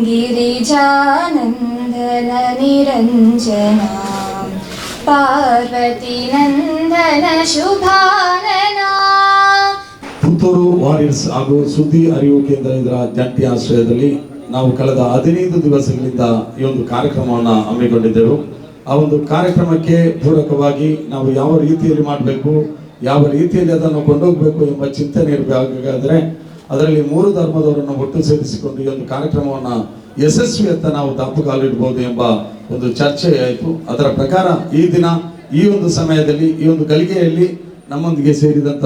ಗಿರಿಜಾನಂದನ ನಿರಂಜನ ಪಾರ್ವತಿ ನಂದನ ಶುಭಾನನ. Puttur warriors ಹಾಗೂ ಸುದ್ದಿ ಅರಿವು ಕೇಂದ್ರ ಇದರ ಜಂಟಿ ಆಶ್ರಯದಲ್ಲಿ ನಾವು ಕಳೆದ 15 ದಿವಸಗಳಿಂದ ಈ ಒಂದು ಕಾರ್ಯಕ್ರಮವನ್ನು ಹಮ್ಮಿಕೊಂಡಿದ್ದೆವು. ಆ ಒಂದು ಕಾರ್ಯಕ್ರಮಕ್ಕೆ ಪೂರಕವಾಗಿ ನಾವು ಯಾವ ರೀತಿಯಲ್ಲಿ ಮಾಡಬೇಕು, ಯಾವ ರೀತಿಯಲ್ಲಿ ಅದನ್ನು ಕೊಂಡೋಗಬೇಕು ಎಂಬ ಚಿಂತನೆ ಇರಬೇಕಾದ್ರೆ ಅದರಲ್ಲಿ 3 ಧರ್ಮದವರನ್ನು ಒಟ್ಟು ಸೇರಿಸಿಕೊಂಡು ಈ ಒಂದು ಕಾರ್ಯಕ್ರಮವನ್ನು ಯಶಸ್ವಿಯತ್ತ ನಾವು ದಾಪುಗಾಲಿಡ್ಬೋದು ಎಂಬ ಒಂದು ಚರ್ಚೆ ಆಯಿತು. ಅದರ ಪ್ರಕಾರ ಈ ದಿನ ಈ ಒಂದು ಸಮಯದಲ್ಲಿ ಈ ಒಂದು ಗಳಿಗೆಯಲ್ಲಿ ನಮ್ಮೊಂದಿಗೆ ಸೇರಿದಂಥ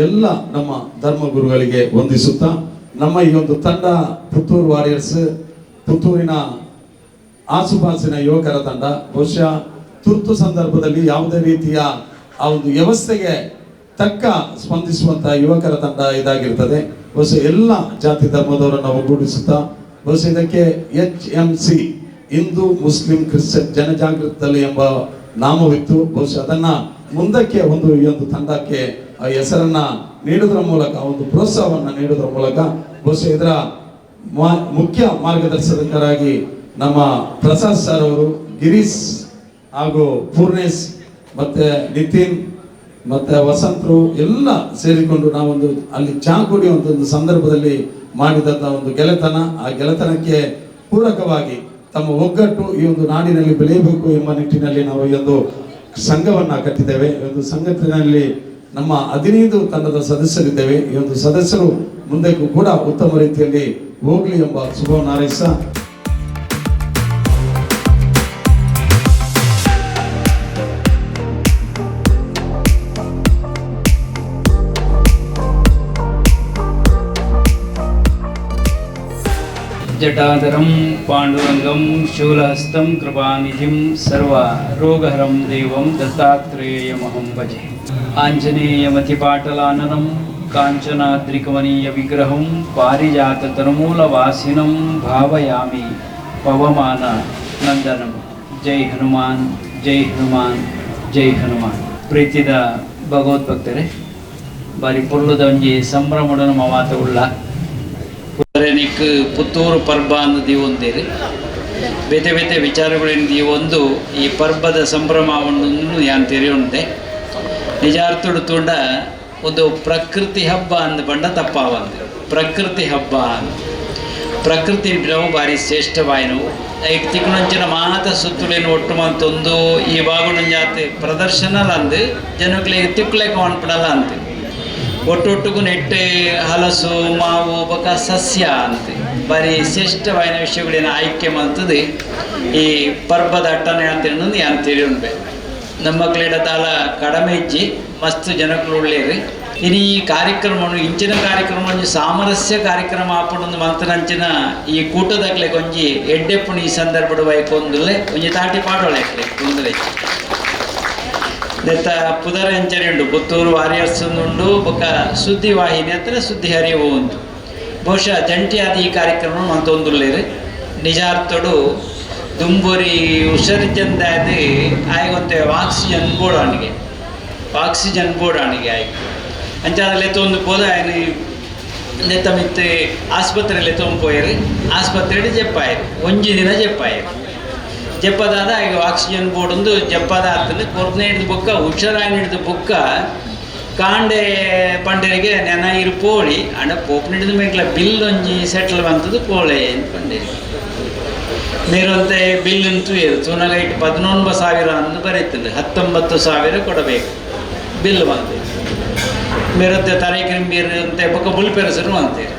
ಎಲ್ಲ ನಮ್ಮ ಧರ್ಮಗುರುಗಳಿಗೆ ವಂದಿಸುತ್ತಾ ನಮ್ಮ ಈ ಒಂದು ತಂಡ ಪುತ್ತೂರು ವಾರಿಯರ್ಸ್, ಪುತ್ತೂರಿನ ಆಸುಪಾಸಿನ ಯುವಕರ ತಂಡ, ಬಹುಶಃ ತುರ್ತು ಸಂದರ್ಭದಲ್ಲಿ ಯಾವುದೇ ರೀತಿಯ ಆ ಒಂದು ವ್ಯವಸ್ಥೆಗೆ ತಕ್ಕ ಸ್ಪಂದಿಸುವಂಥ ಯುವಕರ ತಂಡ ಇದಾಗಿರ್ತದೆ. ಬಹುಶಃ ಎಲ್ಲ ಜಾತಿ ಧರ್ಮದವರನ್ನು ಒಗ್ಗೂಡಿಸುತ್ತಾ ಬಹುಶಃ ಇದಕ್ಕೆ HMC ಹಿಂದೂ ಮುಸ್ಲಿಂ ಕ್ರಿಶ್ಚಿಯನ್ ಜನಜಾಗೃತದಲ್ಲಿ ಎಂಬ ನಾಮವಿತ್ತು. ಬಹುಶಃ ಅದನ್ನು ಮುಂದಕ್ಕೆ ಈ ಒಂದು ತಂಡಕ್ಕೆ ಆ ಹೆಸರನ್ನ ನೀಡುವುದರ ಮೂಲಕ, ಒಂದು ಪ್ರೋತ್ಸಾಹವನ್ನು ನೀಡುವುದರ ಮೂಲಕ ಬಹುಶಃ ಇದರ ಮುಖ್ಯ ಮಾರ್ಗದರ್ಶಕರಾಗಿ ನಮ್ಮ ಪ್ರಸಾದ್ ಸರ್ ಅವರು, ಗಿರೀಶ್ ಹಾಗೂ ಪೂರ್ಣೇಶ್ ಮತ್ತೆ ನಿತಿನ್ ಮತ್ತೆ ವಸಂತರು ಎಲ್ಲ ಸೇರಿಕೊಂಡು ನಾವೊಂದು ಅಲ್ಲಿ ಚಾ ಕುಡಿಯುವಂಥ ಒಂದು ಸಂದರ್ಭದಲ್ಲಿ ಮಾಡಿದಂಥ ಒಂದು ಗೆಳೆತನ, ಆ ಗೆಳೆತನಕ್ಕೆ ಪೂರಕವಾಗಿ ತಮ್ಮ ಒಗ್ಗಟ್ಟು ಈ ಒಂದು ನಾಡಿನಲ್ಲಿ ಬೆಳೆಯಬೇಕು ಎಂಬ ನಿಟ್ಟಿನಲ್ಲಿ ನಾವು ಈ ಒಂದು ಸಂಘವನ್ನ ಕಟ್ಟಿದ್ದೇವೆ. ಈ ಒಂದು ಸಂಘಟನೆಯಲ್ಲಿ ನಮ್ಮ 15 ತಂಡದ ಸದಸ್ಯರಿದ್ದೇವೆ. ಈ ಒಂದು ಸದಸ್ಯರು ಮುಂದಕ್ಕೂ ಕೂಡ ಉತ್ತಮ ರೀತಿಯಲ್ಲಿ ಹೋಗ್ಲಿ ಎಂಬ ಶುಭವನ್ನು ಹಾರೈಸ ಜಟಾಧರಂ ಪಾಂಡುರಂಗಂ ಶೂಲಹಸ್తం ಕೃಪಾನಿಧಿಂ ಸರ್ವ ರೋಗಹರಂ ದೇವಂ ದತ್ತಾತ್ರೇಯಮಹಂ ಭಜೆ. ಆಂಜನೇಯಮತಿಪಾಟಲಾನನಂ ಕಾಂಚನಾದ್ರಿಕಮನೀಯ ವಿಗ್ರಹಂ ಪಾರಿಜಾತತರುಮೂಲವಾಸಿನಂ ಭಾವಯಾಮಿ ಪವಮಾನ ನಂದನಂ. ಜೈ ಹನುಮಾನ್, ಜೈ ಹನುಮಾನ್, ಜೈ ಹನುಮಾನ್. ಪ್ರೀತಿದ ಭಗವದ್ಭಕ್ತರೇ, ಬಾರಿ ಪೊರ್ಲುದ ಒಂಜಿ ಸಂಭ್ರಮಡ ನಮ್ಮ ಮಾತುಳ್ಳ ನಿಕ್ ಪುತ್ತೂರು ಪರ್ಬ ಅನ್ನೋದು ಒಂದೇರಿ ಬೇತೆ ಬೇತೆ ವಿಚಾರಗಳಿಂದ ಒಂದು ಈ ಪರ್ಬದ ಸಂಭ್ರಮವನ್ನು ಯಾನ್ ತೆರೆಯುಂಡೆ ನಿಜಾರ್ಥುಡು ತುಂಡ ಒಂದು ಪ್ರಕೃತಿ ಹಬ್ಬ ಅಂದ ಬಂಡ ತಪ್ಪಾವಂದು. ಪ್ರಕೃತಿ ಹಬ್ಬ ಪ್ರಕೃತಿ ನಾವು ಭಾರಿ ಶ್ರೇಷ್ಠವಾಯಿನವು. ಈಗ ತಿಕ್ಕುನಂಚಿನ ಮಾತ ಸುತ್ತುಲೇನು ಒಟ್ಟು ಮಂತೊಂದು ಈ ಬಾಗುಣಂಜಾತೆ ಪ್ರದರ್ಶನಲ್ಲ ಅಂದು ಜನಗಳಿಗೆ ತಿಕ್ಕಲೇಕ ಅನ್ಪಡಲ್ಲ ಅಂತ ಒಟ್ಟೊಟ್ಟಿಗೂ ನೆಟ್ಟೆ ಹಲಸು ಮಾವು ಬಕ ಸಸ್ಯ ಅಂತ ಭಾರಿ ಶ್ರೇಷ್ಠವಾದ ವಿಷಯಗಳೇನು ಆಯ್ಕೆ ಮಾಡ್ತದೆ ಈ ಪರ್ಬದ ಅಟ್ಟನೆ ಅಂತ ಯಾನ್ ತಿಳಿಯುಂಡೆ. ನಮ್ಮ ಮಕ್ಕಳಿಡ ತಾಲ ಕಡಿಮೆ ಇಜ್ಜಿ ಮಸ್ತ್ ಜನಗಳು ಉಳ್ಳೇರಿ. ಇನ್ನು ಈ ಕಾರ್ಯಕ್ರಮವನ್ನು ಇಂಚಿನ ಕಾರ್ಯಕ್ರಮ ಒಂಜಿ ಸಾಮರಸ್ಯ ಕಾರ್ಯಕ್ರಮ ಆಪಣೊಂದು ಮಂತನಂಚಿನ ಈ ಕೂಟದಾಗ್ಲೆ ಒಂಜಿ ಎಡ್ಡೆಪ್ಪುಣಿ ಈ ಸಂದರ್ಭದ ವೈಕೊಂದುಲೆ ಒಂಜಿ ತಾಟಿ ಪಾಡೋಳಕ್ಕೆ ಒಂದುಲೆ ನೆತ್ತ ಪುದರ ಎಂಚನೆ ಉಂಡು ಪುತ್ತೂರು ವಾರಿಯರ್ಸ್ ಉಂಡು ಬೊಕ್ಕ ಸುದ್ದಿ ವಾಹಿನಿ ಹತ್ರ ಸುದ್ದಿ ಹರಿವು ಉಂಟು. ಬಹುಶಃ ಜಂಟಿಯಾದ ಈ ಕಾರ್ಯಕ್ರಮ ಮಂತೊಂದುಲ್ಲೇರು ನಿಜಾರ್ಥಡು ದುಂಬುರಿ ಉಷರಿಚಂದಾದ ಆಯ್ಗೊಂತೆ ಆಕ್ಸಿಜನ್ ಬೋರ್ಡ್ ಆಣಿಗೆ ಆಯ್ಕೆ ಅಂಚಾದಲ್ಲಿ ತೊಂದು ಹೋದ ఆయన ನೆತ್ತ ಮಿತ್ತೆ ಆಸ್ಪತ್ರೆಯಲ್ಲಿ ತೊಂಪೋಯರು ಆಸ್ಪತ್ರೆಯಲ್ಲಿ ಜಪ್ಪಾಯರು ಒಂಜಿ ದಿನ ಜಪ್ಪದಾದ ಈಗ ಆಕ್ಸಿಜನ್ ಬೋರ್ಡ್ ಒಂದು ಜಪ್ಪದ ಆಗ್ತದೆ. ಕೊರ್ನೆ ಹಿಡಿದು ಬುಕ್ಕ ಹುಷಾರಾಯಣ ಹಿಡಿದು ಬುಕ್ಕ ಕಾಂಡೆ ಪಂಡರಿಗೆ ನೆನ ಇರು ಪೋಳಿ ಅಂಡ ಪೋಪ್ನ ಹಿಡಿದು ಮೇಕ್ಲ ಬಿಲ್ ಒಂಜಿ ಸೆಟ್ಲ್ ಬಂತದ್ದು ಪೋಳೆ ಅಂತ ಪಂಡರಿಗೆ ಮೇರಂತೆ ಬಿಲ್ ಅಂತೂ ಇದು ತೂನಗೈಟ್ 19,000 ಅಂತ ಬರೀತದೆ. 19,000 ಕೊಡಬೇಕು ಬಿಲ್ ಬಂತು. ಮೇರತ್ತೆ ತಲೆಕ್ರಿಂಬೀರ್ ಅಂತ ಬೊಕ್ಕ ಬುಲ್ಪೆರಸರು ಅಂತೀರಿ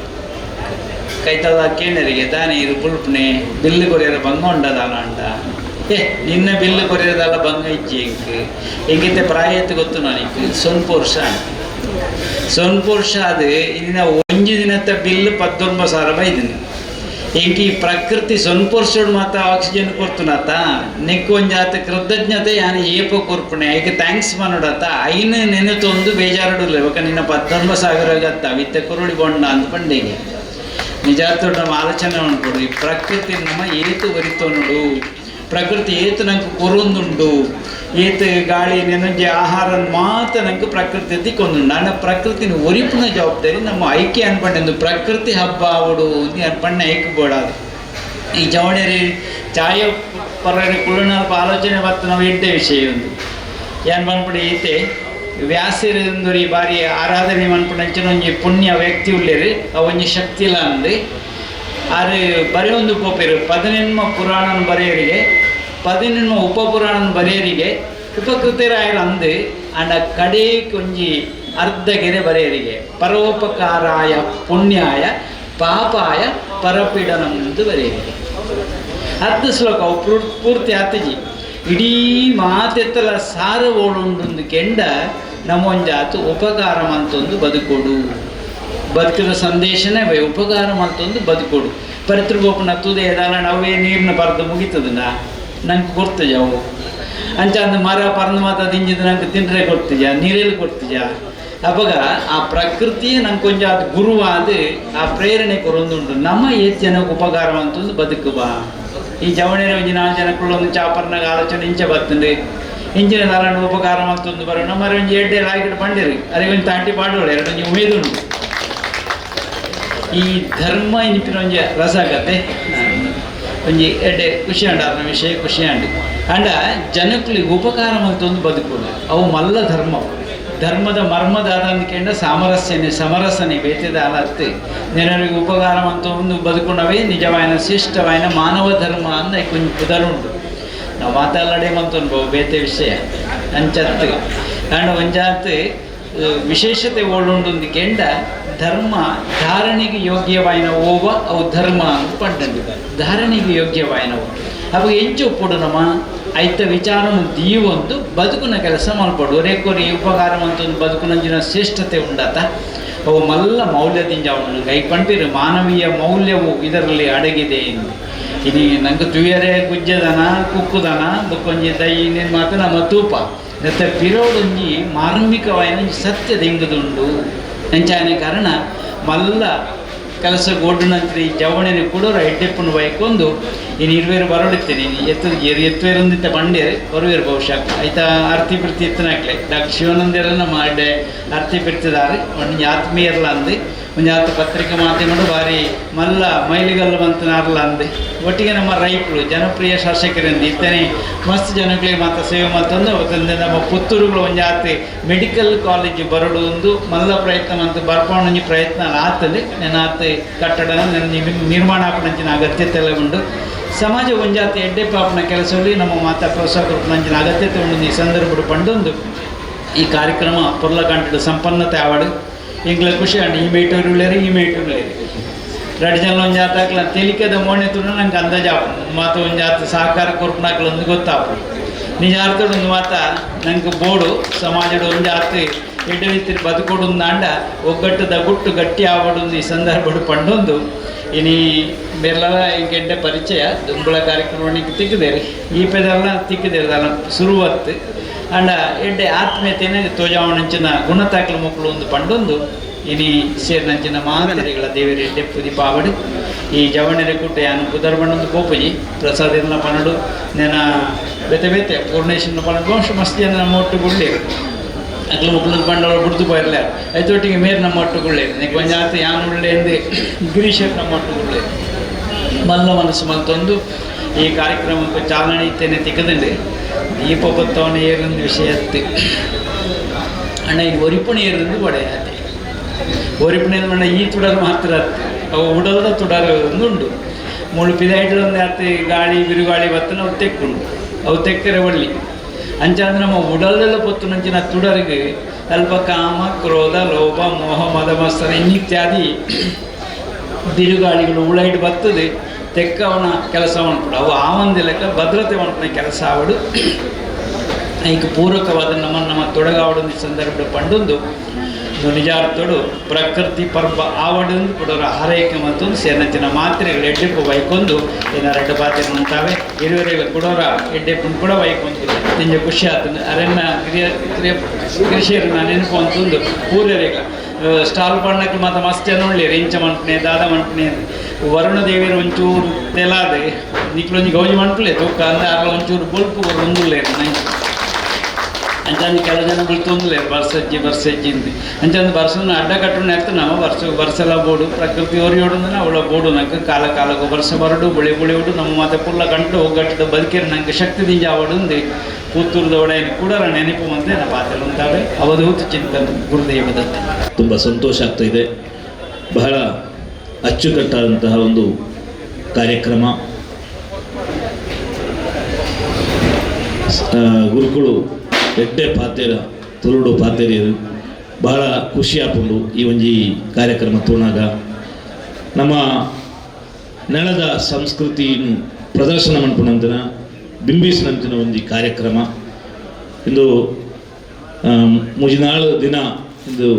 ಕೈತದ ಕೇಣರಿಗೆ ದಾನಿ ಇದು ಬುಲ್ಪ್ನೆ ಬಿಲ್ಲು ಕೊರಿಯರ ಬಂಗ ಉಂಡದಲ್ಲ ಅಂಡ ನಿನ್ನ ಬಿಲ್ಲು ಕೊರಿಯದಲ್ಲ ಬಂಗ ಇಜ್ಜಿ ಹೆಂಗಿತ್ತೆ ಪ್ರಾಯತ್ತು ಗೊತ್ತು ನನಗೆ ಸೊನ್ಪುರುಷ ಅದು ಇನ್ನ ಒಂಜಿ ದಿನತ್ತ ಬಿಲ್ 19,000 ಬೈದಿನ ಹೆಂಗೆ ಈ ಪ್ರಕೃತಿ ಸೊನ್ಪುರುಷೋಡು ಮಾತ್ರ ಆಕ್ಸಿಜನ್ ಕೊರ್ತುನತ್ತ ನೆಕ್ಕು ಒಂಜಾತ ಕೃತಜ್ಞತೆ ಯಾನು ಏಪ ಕೊರ್ಪಣೆ ಐಕೆ ಥ್ಯಾಂಕ್ಸ್ ಮಾಡೋಡತ್ತ ಐನ ನೆನೆತೊಂದು ಬೇಜಾರಡುಲ್ಲ ಇವಾಗ ನಿನ್ನ 19,000 ಆಗತ್ತ ವಿತ್ತ ಕುರುಳಿ ಬೊಂಡ ಅಂದ ಪಂಡಿಗೆ ನಿಜಾರ್ಥೋಡು ನಮ್ಮ ಆಲೋಚನೆ ಮಾಡ್ಕೊಡು. ಈ ಪ್ರಕೃತಿ ನಮ್ಮ ಏತು ಬರಿತೋ ನೋಡು ಪ್ರಕೃತಿ ಏತು ನಂಗೆ ಕೊರೊಂದುಂಡು ಏತು ಗಾಳಿ ನೆನಂಜಿ ಆಹಾರ ಮಾತ ನಂಗೆ ಪ್ರಕೃತಿ ತಿಕ್ಕೊಂದುಂಡು ಅಣ್ಣ ಪ್ರಕೃತಿನ ಒರಿಪಿನ ಜವಾಬ್ದಾರಿ ನಮ್ಮ ಐಕ್ಯ ಅನ್ಪಂಡು ಪ್ರಕೃತಿ ಹಬ್ಬ ಆವಡು ನೀ ಅನ್ಪಣ್ಣ ಐಕ್ಬೋಡಾದು ಈ ಜವಣೇರಿ ಚಾಯ ಪರರಿ ಕುಳ್ಳನಲ್ಪ ಆಲೋಚನೆ ಬತ್ತು ನಾವು ಎಡ್ಡೆ ವಿಷಯ ಒಂದು ಏನು ಬಂದ್ಬಿಡಿ ಈತೆ ವ್ಯಾಸರಿಂದರಿ ಬಾರಿ ಆರಾಧನೆ ಮನ್ಪುಂಡು ಒಂಜಿ ಪುಣ್ಯ ವ್ಯಕ್ತಿ ಉಳ್ಳೇರಿ ಅವೊಂಜಿ ಶಕ್ತಿ ಇಲ್ಲ ಅಂದು ಆರು ಬರೀ ಒಂದು ಉಪಪೇರು 17ಮ ಪುರಾಣನ ಬರೆಯರಿಗೆ 17ಮ ಉಪಪುರಾಣನ ಬರೆಯರಿಗೆ ಉಪಕೃತರಾಯರು ಅಂದು ಅಂಡ ಕಡೆ ಕೊಂಜಿ ಅರ್ಧಗೆರೆ ಬರೆಯರಿಗೆ ಪರೋಪಕಾರಾಯ ಪುಣ್ಯಾಯ ಪಾಪಾಯ ಪರಪೀಡನಂದು ಬರೆಯರಿಗೆ ಅರ್ಧ ಶ್ಲೋಕ ಅವು ಪೂರ್ತಿ ಆತಜಿ ಇಡೀ ಮಾತೆತ್ತಲ ಸಾರ ಓಡುಂಡು ಕೆಂಡ ನಮ್ಮೊಂಜಾತು ಉಪಕಾರ ಮಂತೊಂದು ಬದುಕೊಡು ಬದುಕಿದ ಸಂದೇಶನೇ ಉಪಕಾರ ಮಂತೊಂದು ಬದುಕೊಡು ಪರಿತೃಗೋಪನ ತುದೆ ಏದಾನ ಅವೇ ನೀರಿನ ಪರ್ದು ಮುಗಿತದನ ನಂಗೆ ಕೊಡ್ತಜ ಅವು ಅಂಚ ಅಂದ ಮರ ಪರ್ದು ಮಾತ ತಿಂಜಿದ ನಂಗೆ ತಿಂಡ್ರೆ ಕೊಡ್ತಿಜ ನೀರಲ್ಲಿ ಕೊಡ್ತಿಜ ಅವಾಗ ಆ ಪ್ರಕೃತಿಯೇ ನಂಗೆ ಕೊಂಚ ಅದು ಗುರುವಾದ ಆ ಪ್ರೇರಣೆ ಕೊರೊಂದುಂಟು ನಮ್ಮ ಏತ್ ಜನಕ್ಕೆ ಉಪಕಾರ ಅಂತಂದು ಬದುಕುವ ಈ ಜವಣೇರ ಒಂಜಿ 4 ಜನಕ್ಕುಳ್ಳೊಂದು ಚಾಪರ್ನಾಗ ಆಲೋಚನೆ ಇಂಚೆ ಬರ್ತಂಡ್ರಿ ಇಂಚಿನ ದಾರಣ ಉಪಕಾರ ಅಂತಂದು ಬರೋಣ ಮರ ಒಂಜಿ ಎಡ್ಡೆ ರಾಯ್ಗಡೆ ಪಂಡಿರಿ ಅದಕ್ಕೆ ಒಂದು ತಾಂಟಿ ಪಾಡೋಳು ಎರಡೊಂಜಿ ಉಮೇದುಂಟು ಈ ಧರ್ಮ ಇನಿಪಿನ ಒಂಜಿ ರಸಗತೆ ಒಂಜಿ ಎಡ್ಡೆ ಖುಷಿ ಅಂಡ ಅದರ ವಿಷಯ ಖುಷಿ ಅಂಡು ಅಂಡ ಜನಕ್ಕಳಿಗೆ ಉಪಕಾರ ಅಂತಂದು ಬದುಕೋದು ಅವು ಮಲ್ಲ ಧರ್ಮದ ಮರ್ಮದ ಅಂದ್ಕೊಂಡ ಸಮರಸನೆ ಬೇತದ ಅಲತ್ತು ಜನರಿಗೆ ಉಪಕಾರ ಅಂತ ಒಂದು ಬದುಕೊಂಡವೇ ನಿಜವಾಯಿನ ಶ್ರೇಷ್ಠವಾಯಿನ ಮಾನವ ಧರ್ಮ ಅಂದ ಕೊಂಚ ಉದರುಂಟು ನಾವು ಮಾತಾಡೇ ಮಂತೊಂದು ಬೇತೆ ವಿಷಯ ಅಂಚತ್ತು ಅಂಡ ಒಂಜಾತ್ ವಿಶೇಷತೆ ಓಡುಂಡು ಕೆಂಡ ಧರ್ಮ ಧಾರಣೆಗೆ ಯೋಗ್ಯವಾಯಿನ ಓವ ಅವು ಧರ್ಮ ಅಂತ ಪಂಡು ಧಾರಣೆಗೆ ಯೋಗ್ಯವಾಯಿನವು ಅವಾಗ ಎಂಚು ಒಪ್ಪುಡು ನಮ್ಮ ಐತ ವಿಚಾರನು ದೀವೊಂದು ಬದುಕುನ ಕೆಲಸ ಮಲ್ಪಡು ಒರೇಕೊರಿ ಉಪಕಾರ ಅಂತೊಂದು ಬದುಕುನಂಜಿನ ಶ್ರೇಷ್ಠತೆ ಉಂಡಾತ ಅವು ಮಲ್ಲ ಮೌಲ್ಯದಿಂದ ಅವನು ಕೈ ಪಂಪಿರು ಮಾನವೀಯ ಮೌಲ್ಯವು ಇದರಲ್ಲಿ ಅಡಗಿದೆ ಎಂದು ಇನಿ ನಂಗೆ ತುಯರೆ ಗುಜ್ಜದನ ಕುಕ್ಕುದನ ಬೊಕ್ಕೊಂಜಿ ದೈ ಇನ್ನೇನು ಮಾತು ನಮ್ಮ ತೂಪ ಮತ್ತೆ ಪಿರೋಡೊಂಜಿ ಮಾರ್ಮಿಕವಾಯಿನ ಸತ್ಯದ ಹಿಂಗದುಂಡು ಎಂಚಾನೆ ಕಾರಣ ಮಲ್ಲ ಕೆಲಸ ಗೋಡ್ನಂತ್ರಿ ಜವಣನೆ ಕೂಡ ಎಡ್ಡೆಪ್ಪನ್ನು ಬೈಕೊಂಡು ಇನ್ನು ಇರುವೇರು ಬರಡಿತ್ತೇನೆ ಎತ್ತುವೇರೊಂದಿತ್ತ ಬಂಡೇರಿ ಬರುವೇರು ಬಹುಶಃ ಆಯ್ತಾ ಅರ್ತಿ ಪ್ರೀತಿ ಎತ್ತನಾಕ್ಲೆ ಡಾಕ್ಟರ್ ಶಿವಾನಂದರೆಲ್ಲ ನಮ್ಮ ಅಡ್ಡೆ ಅರ್ತಿ ಪ್ರೀತಿದಾರೆ ಒಂದು ಆತ್ಮೀಯರ್ಲ ಅಂದು ಒಂದು ಆತ ಪತ್ರಿಕೆ ಮಾಧ್ಯಮಡು ಬಾರಿ ಮಲ್ಲ ಮೈಲಿಗಲ್ಲು ಬಂತನಾರ್ಲ ಅಂದು ಒಟ್ಟಿಗೆ ನಮ್ಮ ರೈತರು ಜನಪ್ರಿಯ ಶಾಸಕರಿಂದ ಇತ್ತನೇ ಮಸ್ತ್ ಜನಗಳಿಗೆ ಮಾತ್ರ ಸೇವೆ ಮತ್ತೊಂದು ಅವತ್ತಂದೆ ನಮ್ಮ ಪುತ್ತೂರುಗಳು ಒಂದು ಆತ ಮೆಡಿಕಲ್ ಕಾಲೇಜ್ ಬರಡು ಒಂದು ಮಲ್ಲ ಪ್ರಯತ್ನ ಅಂತ ಬರ್ಪಣಿ ಪ್ರಯತ್ನ ಆತಲ್ಲಿ ನಾನು ಆತ ಕಟ್ಟಡ ನಿರ್ಮಾಣ ಆಪಣಂಚಿನ ಅಗತ್ಯತೆ ಎಲ್ಲ ಉಂಟು ಸಮಾಜ ಒಂಜಾತಿ ಎಡ್ಡೆ ಪಾಪನ ಕೆಲಸದಲ್ಲಿ ನಮ್ಮ ಮಾತಾ ಪ್ರೋತ್ಸಾಹ ಕೊಡುವಂಚಿನ ಅಗತ್ಯತೆ ಉಂಟು ಈ ಸಂದರ್ಭ ಪಂಡೊಂದು ಈ ಕಾರ್ಯಕ್ರಮ ಪೊರ್ಲಕಂಠದ ಸಂಪನ್ನತೆ ಆವಡು ಈಗಲೇ ಖುಷಿ ಅಂಡು ಈ ಮೇಟೂರು ಉಳ್ಳೇರಿ ಎರಡು ಜನ ಒಂದು ಜಾತಾಕ್ಲ ತೆಲಿಕದ ಮೋಣೆ ತುಡು ನಂಗೆ ಅಂದಾಜು ಮಾತು ಒಂದು ಜಾತ ಸಹಕಾರ ಕೊರ್ಪನಾಕ್ಲ ಒಂದು ಗೊತ್ತಾಪು ನಿಜ ಅರ್ಥದೊಂದು ಮಾತ ನಂಗೆ ಬೋಡು ಸಮಾಜದ ಒಂದು ಜಾತಿ ಎಡ್ಡೆ ರೀತಿ ಬದುಕೊಡು ಅಂಡ ಒಗ್ಗಟ್ಟದ ಗುಟ್ಟು ಗಟ್ಟಿ ಆವಡು ಈ ಸಂದರ್ಭ ಪಂಡೊಂದು ಇನಿ ಬೇರೆಲ್ಲ ಹಿಂಗೆಡ್ಡೆ ಪರಿಚಯ ದುಂಬಳ ಕಾರ್ಯಕ್ರಮಕ್ಕೆ ತಿಕ್ಕಿದೇರಿ ಈ ಪೆದೆಲ್ಲ ತಿಕ್ಕಿದೇರಿ ಅಲ್ಲ ಶುರುವತ್ತು ಅಂಡ ಎಡ್ಡೆ ಆತ್ಮೀಯತೆಯೇ ತೋಜಾವಣಂಚಿನ ಗುಣತಾಕ್ಲ ಮಕ್ಕಳು ಒಂದು ಪಂಡೊಂದು ಇನಿ ಸೇರಿನಂಚಿನ ಮಾದರಿಗಳ ದೇವರ ಎಡ್ಡೆ ಪುದಿ ಪಾವಡು ಈ ಜವಣೆರೆ ಕೂಟ ಯಾನು ಪುದರ್ ಬಣ್ಣೊಂದು ಕೋಪುಜಿ ಪ್ರಸಾದ ಎಲ್ಲ ಪನ್ನಡು ನೆನ ಬೇತೆ ಪೂರ್ಣೇಶ್ವರನ ಪನ್ನಡು ವಂಶ ಮಸ್ತಿ ಅಂದ್ರೆ ನಮ್ಮ ಒಟ್ಟುಗುಳ್ಳೇರು ಅಕ್ಲ ಮಕ್ಕಳು ಪಂಡವರು ಬಿಡ್ದು ಬರಲ್ಲ ಐತೊಟ್ಟಿಗೆ ಮೇರು ನಮ್ಮ ಒಟ್ಟುಗುಳ್ಳೇರು ನೆಕ್ ಒಂಜಾತ ಯಾನು ಉಳ್ಳೆ ಎಂದೇ ಗಿರೀಶರ್ ನಮ್ಮ ಒಟ್ಟುಗುಳ್ಳೇರು ಮಲ್ಲ ಮನಸ್ಸು ಮತ್ತೊಂದು ಈ ಕಾರ್ಯಕ್ರಮಕ್ಕೆ ಚಾಲನೆ ಇತ್ತೇನೆ ತಿಕ್ಕದಂಡೆ ದೀಪ ಬತ್ತವನ ಏರೊಂದು ವಿಷಯ ಅತ್ತೆ ಅಣ್ಣ ಇದು ಒರಿಪಣಿ ಏರೊಂದು ಪಡೆಯತ್ತೆ ಒರಿಪಣಿ ಅಣ್ಣ ಈ ತುಡರು ಮಾತ್ರ ಅತ್ತೆ ಅವು ಉಡಲ್ದ ತುಡರು ಒಂದುಂಡು ಮುಳು ಪಿದಾಯ್ಟೊಂದು ಅತ್ತೆ ಗಾಳಿ ಬಿರುಗಾಳಿ ಬತ್ತನ ಅವು ತೆಕ್ಕುಂಡು ಅವು ತೆಕ್ಕರೆ ಒಳ್ಳಿ ಅಂಚ ಅಂದ್ರೆ ನಮ್ಮ ಉಡಲ್ದೆಲ್ಲ ಪೊತ್ತು ನಂಚಿನ ತುಡರಿಗೆ ಅಲ್ಪ ಕಾಮ ಕ್ರೋಧ ಲೋಭ ಮೋಹ ಮದ ಮತ್ಸರ ಇನ್ನಿತ್ಯಾದಿ ಬಿರುಗಾಳಿಗಳು ಉಳೈಟ್ ಬರ್ತದೆ ತೆಕ್ಕ ಅವನ ಕೆಲಸ ಮಾಡ್ಬಿಡು ಅವು ಆ ಒಂದು ಲೆಕ್ಕ ಭದ್ರತೆ ಮಾಡ್ಕೊಂಡ ಕೆಲಸ ಆವಡು ಈಗ ಪೂರಕವಾದ ನಮ್ಮ ತೊಡಗಾವಡೊಂದು ಸಂದರ್ಭ ಪಂಡೊಂದು ನಿಜಾರ್ಥೋಡು ಪ್ರಕೃತಿ ಪರ್ವ ಆವಡೊಂದು ಕೊಡೋರ ಹಾರೈಕೆ ಮತ್ತೊಂದು ಸೇನಂಚಿನ ಮಾತ್ರೆಗಳು ಎಡ್ಡೆಪ್ಪು ಬೈಕೊಂಡು ಏನಾರ ಎರಡು ಪಾತ್ರೆ ಮುಂತಾವೆ ಇರುವರೆಗೆ ಕೊಡೋರ ಎಡ್ಡೆಪ್ಪನ್ನು ಕೂಡ ಬೈಕೊಂಡು ತಿಂಜ ಖುಷಿ ಆತನು ಅರಣ್ಯ ಕೃಷಿಯರನ್ನ ನೆನಪು ಅಂತಂದು ಪೂರ್ವರೇಗ ಸ್ಟಾಲ್ ಪಣ್ಣಕ್ಕೆ ಮಾತ್ರ ಮಸ್ತ್ ನೋಡ್ಲಿರಿ ಇಂಚ ಮಂಟ್ನೆ ದಾದ ಮಂಟ್ನೆ ವರುಣ ದೇವಿಯರು ಒಂಚೂರು ತೆಲಾದೆ ನಿಕ್ಲೊಂಜಿ ಗೌಜಿ ಮಂಟ್ಲೆ ತೂಕ ಅಂದ ಅರ್ಲ ಒಂಚೂರು ಬೊಲ್ಪು ಒಂದುಲ್ಲೇರು ನಂಗೆ ಅಂಚಂದು ಕೆಲವು ಜನ ಬಿಳ್ತೊಂದುಲೇರು ಬರ್ಸಜ್ಜಿ ಅಂತ ಅಂಚಂದು ಬರ್ಸನ ಅಡ್ಡ ಕಟ್ಟುನ ಆಗ್ತದೆ ನಾವು ಬರ್ಸಲ ಬೋಡು ಪ್ರಕೃತಿ ಒರಿಯೋಡು ಅವಳ ಬೋಡು ನಂಗೆ ಕಾಲಕ್ಕೂ ವರ್ಷ ಬರಡು ಬುಳಿ ಉಡು ನಮ್ಮ ಮತ್ತೆ ಪುಲ್ಲ ಗಂಟು ಒಗ್ಗಟ್ಟದ ಬದುಕೇರು ನಂಗೆ ಶಕ್ತಿ ದಿಂಜ ಅವಡುಂದು ಪುತ್ತೂರದ ಒಡೆಯನ್ನು ಕೂಡ ನೆನಪು ಮಂದೆ ನಮ್ಮ ಪಾತ್ರೆ ಉಂಟಾವೆ ಅವಧೂತ ಚಿಂತನೆ ಗುರುದೇವ ದತ್ತ. ತುಂಬ ಸಂತೋಷ ಆಗ್ತಾ ಇದೆ. ಬಹಳ ಅಚ್ಚುಕಟ್ಟಾದಂತಹ ಒಂದು ಕಾರ್ಯಕ್ರಮ. ಗುರುಗಳು ಎಡ್ಡೆ ಪಾತೆರ ತುಳುಡು ಪಾತೆರಿಯರು ಬಹಳ ಖುಷಿ ಆಪುಂಡು ಈ ಒಂಜಿ ಕಾರ್ಯಕ್ರಮ ತೋಣಾಗ. ನಮ್ಮ ನೆಲದ ಸಂಸ್ಕೃತಿಯನ್ನು ಪ್ರದರ್ಶನ ಮನ್ಪುನಂತನ ಬಿಂಬಿಸಿನಂತಿನ ಒಂಜಿ ಕಾರ್ಯಕ್ರಮ ಇಂದು ಮುಜಿನಾಳು ದಿನ ಇಂದು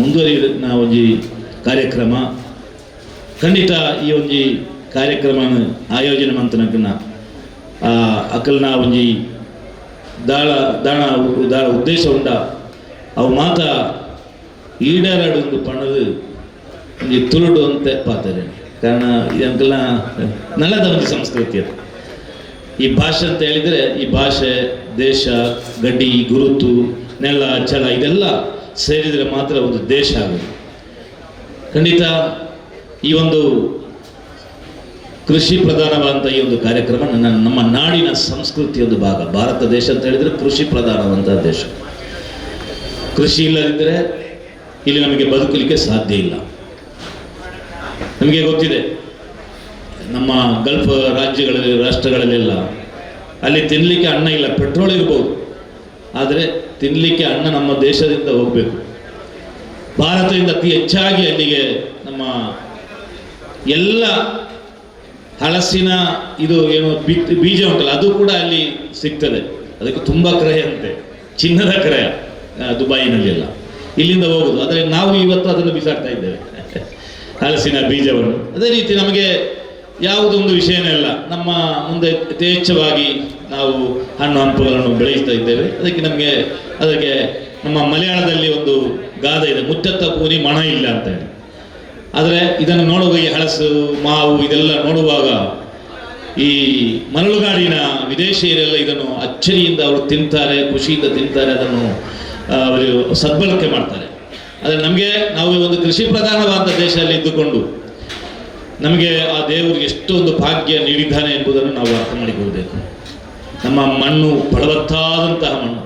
ಮುಂದುವರಿನ ಒಂಜಿ ಕಾರ್ಯಕ್ರಮ. ಖಂಡಿತ ಈ ಒಂಜಿ ಕಾರ್ಯಕ್ರಮ ಆಯೋಜನೆ ಮಂತನಕನ್ನ ಅಕಲ್ನ ಒಂಜಿ ದಾಳ ಉದ್ದೇಶ ಉಂಡ ಅವು ಮಾತ ಈಡೇರಾಡು ಪಣದು ಒಂಜಿ ತುಳುಡು ಅಂತ ಪಾತಾರೆ. ಕಾರಣ ಇದಕ್ಕೆಲ್ಲ ನೆಲದ ಒಂದು ಸಂಸ್ಕೃತಿ ಅದು. ಈ ಭಾಷೆ ಅಂತ ಹೇಳಿದರೆ ಈ ಭಾಷೆ, ದೇಶ, ಗಡಿ, ಗುರುತು, ನೆಲ, ಛಲ ಇದೆಲ್ಲ ಸೇರಿದರೆ ಮಾತ್ರ ಒಂದು ದೇಶ ಆಗೋದು. ಖಂಡಿತ ಈ ಒಂದು ಕೃಷಿ ಪ್ರಧಾನವಾದಂಥ ಈ ಒಂದು ಕಾರ್ಯಕ್ರಮ ನಮ್ಮ ನಾಡಿನ ಸಂಸ್ಕೃತಿಯ ಒಂದು ಭಾಗ. ಭಾರತ ದೇಶ ಅಂತ ಹೇಳಿದರೆ ಕೃಷಿ ಪ್ರಧಾನವಂತಹ ದೇಶ. ಕೃಷಿ ಇಲ್ಲದಿದ್ದರೆ ಇಲ್ಲಿ ನಮಗೆ ಬದುಕಲಿಕ್ಕೆ ಸಾಧ್ಯ ಇಲ್ಲ. ನಮಗೆ ಗೊತ್ತಿದೆ, ನಮ್ಮ ಗಲ್ಫ್ ರಾಷ್ಟ್ರಗಳಲ್ಲೆಲ್ಲ ಅಲ್ಲಿ ತಿನ್ನಲಿಕ್ಕೆ ಅನ್ನ ಇಲ್ಲ. ಪೆಟ್ರೋಲ್ ಇರ್ಬೋದು, ಆದರೆ ತಿನ್ನಲಿಕ್ಕೆ ಅನ್ನ ನಮ್ಮ ದೇಶದಿಂದ ಹೋಗಬೇಕು. ಭಾರತದಿಂದ ಅತಿ ಹೆಚ್ಚಾಗಿ ಅಲ್ಲಿಗೆ ನಮ್ಮ ಎಲ್ಲ ಹಲಸಿನ ಇದು ಏನು ಬೀಜ ಉಂಟಲ್ಲ ಅದು ಕೂಡ ಅಲ್ಲಿ ಸಿಗ್ತದೆ. ಅದಕ್ಕೆ ತುಂಬ ಕ್ರಯ ಅಂತೆ, ಚಿನ್ನದ ಕ್ರಯ ದುಬೈನಲ್ಲೆಲ್ಲ ಇಲ್ಲಿಂದ ಹೋಗುದು. ಆದರೆ ನಾವು ಇವತ್ತು ಅದನ್ನು ಬಿಸಾಡ್ತಾ ಇದ್ದೇವೆ, ಹಲಸಿನ ಬೀಜವನ್ನು. ಅದೇ ರೀತಿ ನಮಗೆ ಯಾವುದೊಂದು ವಿಷಯನೇ ಇಲ್ಲ. ನಮ್ಮ ಮುಂದೆ ಯಥೇಚ್ಛವಾಗಿ ನಾವು ಹಣ್ಣು ಹಂಪುಗಳನ್ನು ಬೆಳೆಸ್ತಾ ಇದ್ದೇವೆ. ಅದಕ್ಕೆ ನಮ್ಮ ಮಲಯಾಳದಲ್ಲಿ ಒಂದು ಗಾದೆ ಇದೆ, ಮುಚ್ಚತ್ತ ಪೂರಿ ಮಣ ಇಲ್ಲ ಅಂತ ಹೇಳಿ. ಆದರೆ ಇದನ್ನು ನೋಡುವಾಗ ಈ ಹಳಸು, ಮಾವು ಇದೆಲ್ಲ ನೋಡುವಾಗ ಈ ಮರಳುಗಾಡಿನ ವಿದೇಶಿಯರೆಲ್ಲ ಇದನ್ನು ಅಚ್ಚರಿಯಿಂದ ಅವರು ತಿಂತಾರೆ, ಖುಷಿಯಿಂದ ತಿಂತಾರೆ, ಅದನ್ನು ಅವರು ಸದ್ಬಳಕೆ ಮಾಡ್ತಾರೆ. ಆದರೆ ನಾವು ಒಂದು ಕೃಷಿ ಪ್ರಧಾನವಾದ ದೇಶದಲ್ಲಿ ಇದ್ದುಕೊಂಡು ನಮಗೆ ಆ ದೇವರಿಗೆ ಎಷ್ಟೊಂದು ಭಾಗ್ಯ ನೀಡಿದ್ದಾನೆ ಎಂಬುದನ್ನು ನಾವು ಅರ್ಥ ಮಾಡಿಕೊಳ್ಳಬೇಕು. ನಮ್ಮ ಮಣ್ಣು ಫಲವತ್ತಾದಂತಹ ಮಣ್ಣು,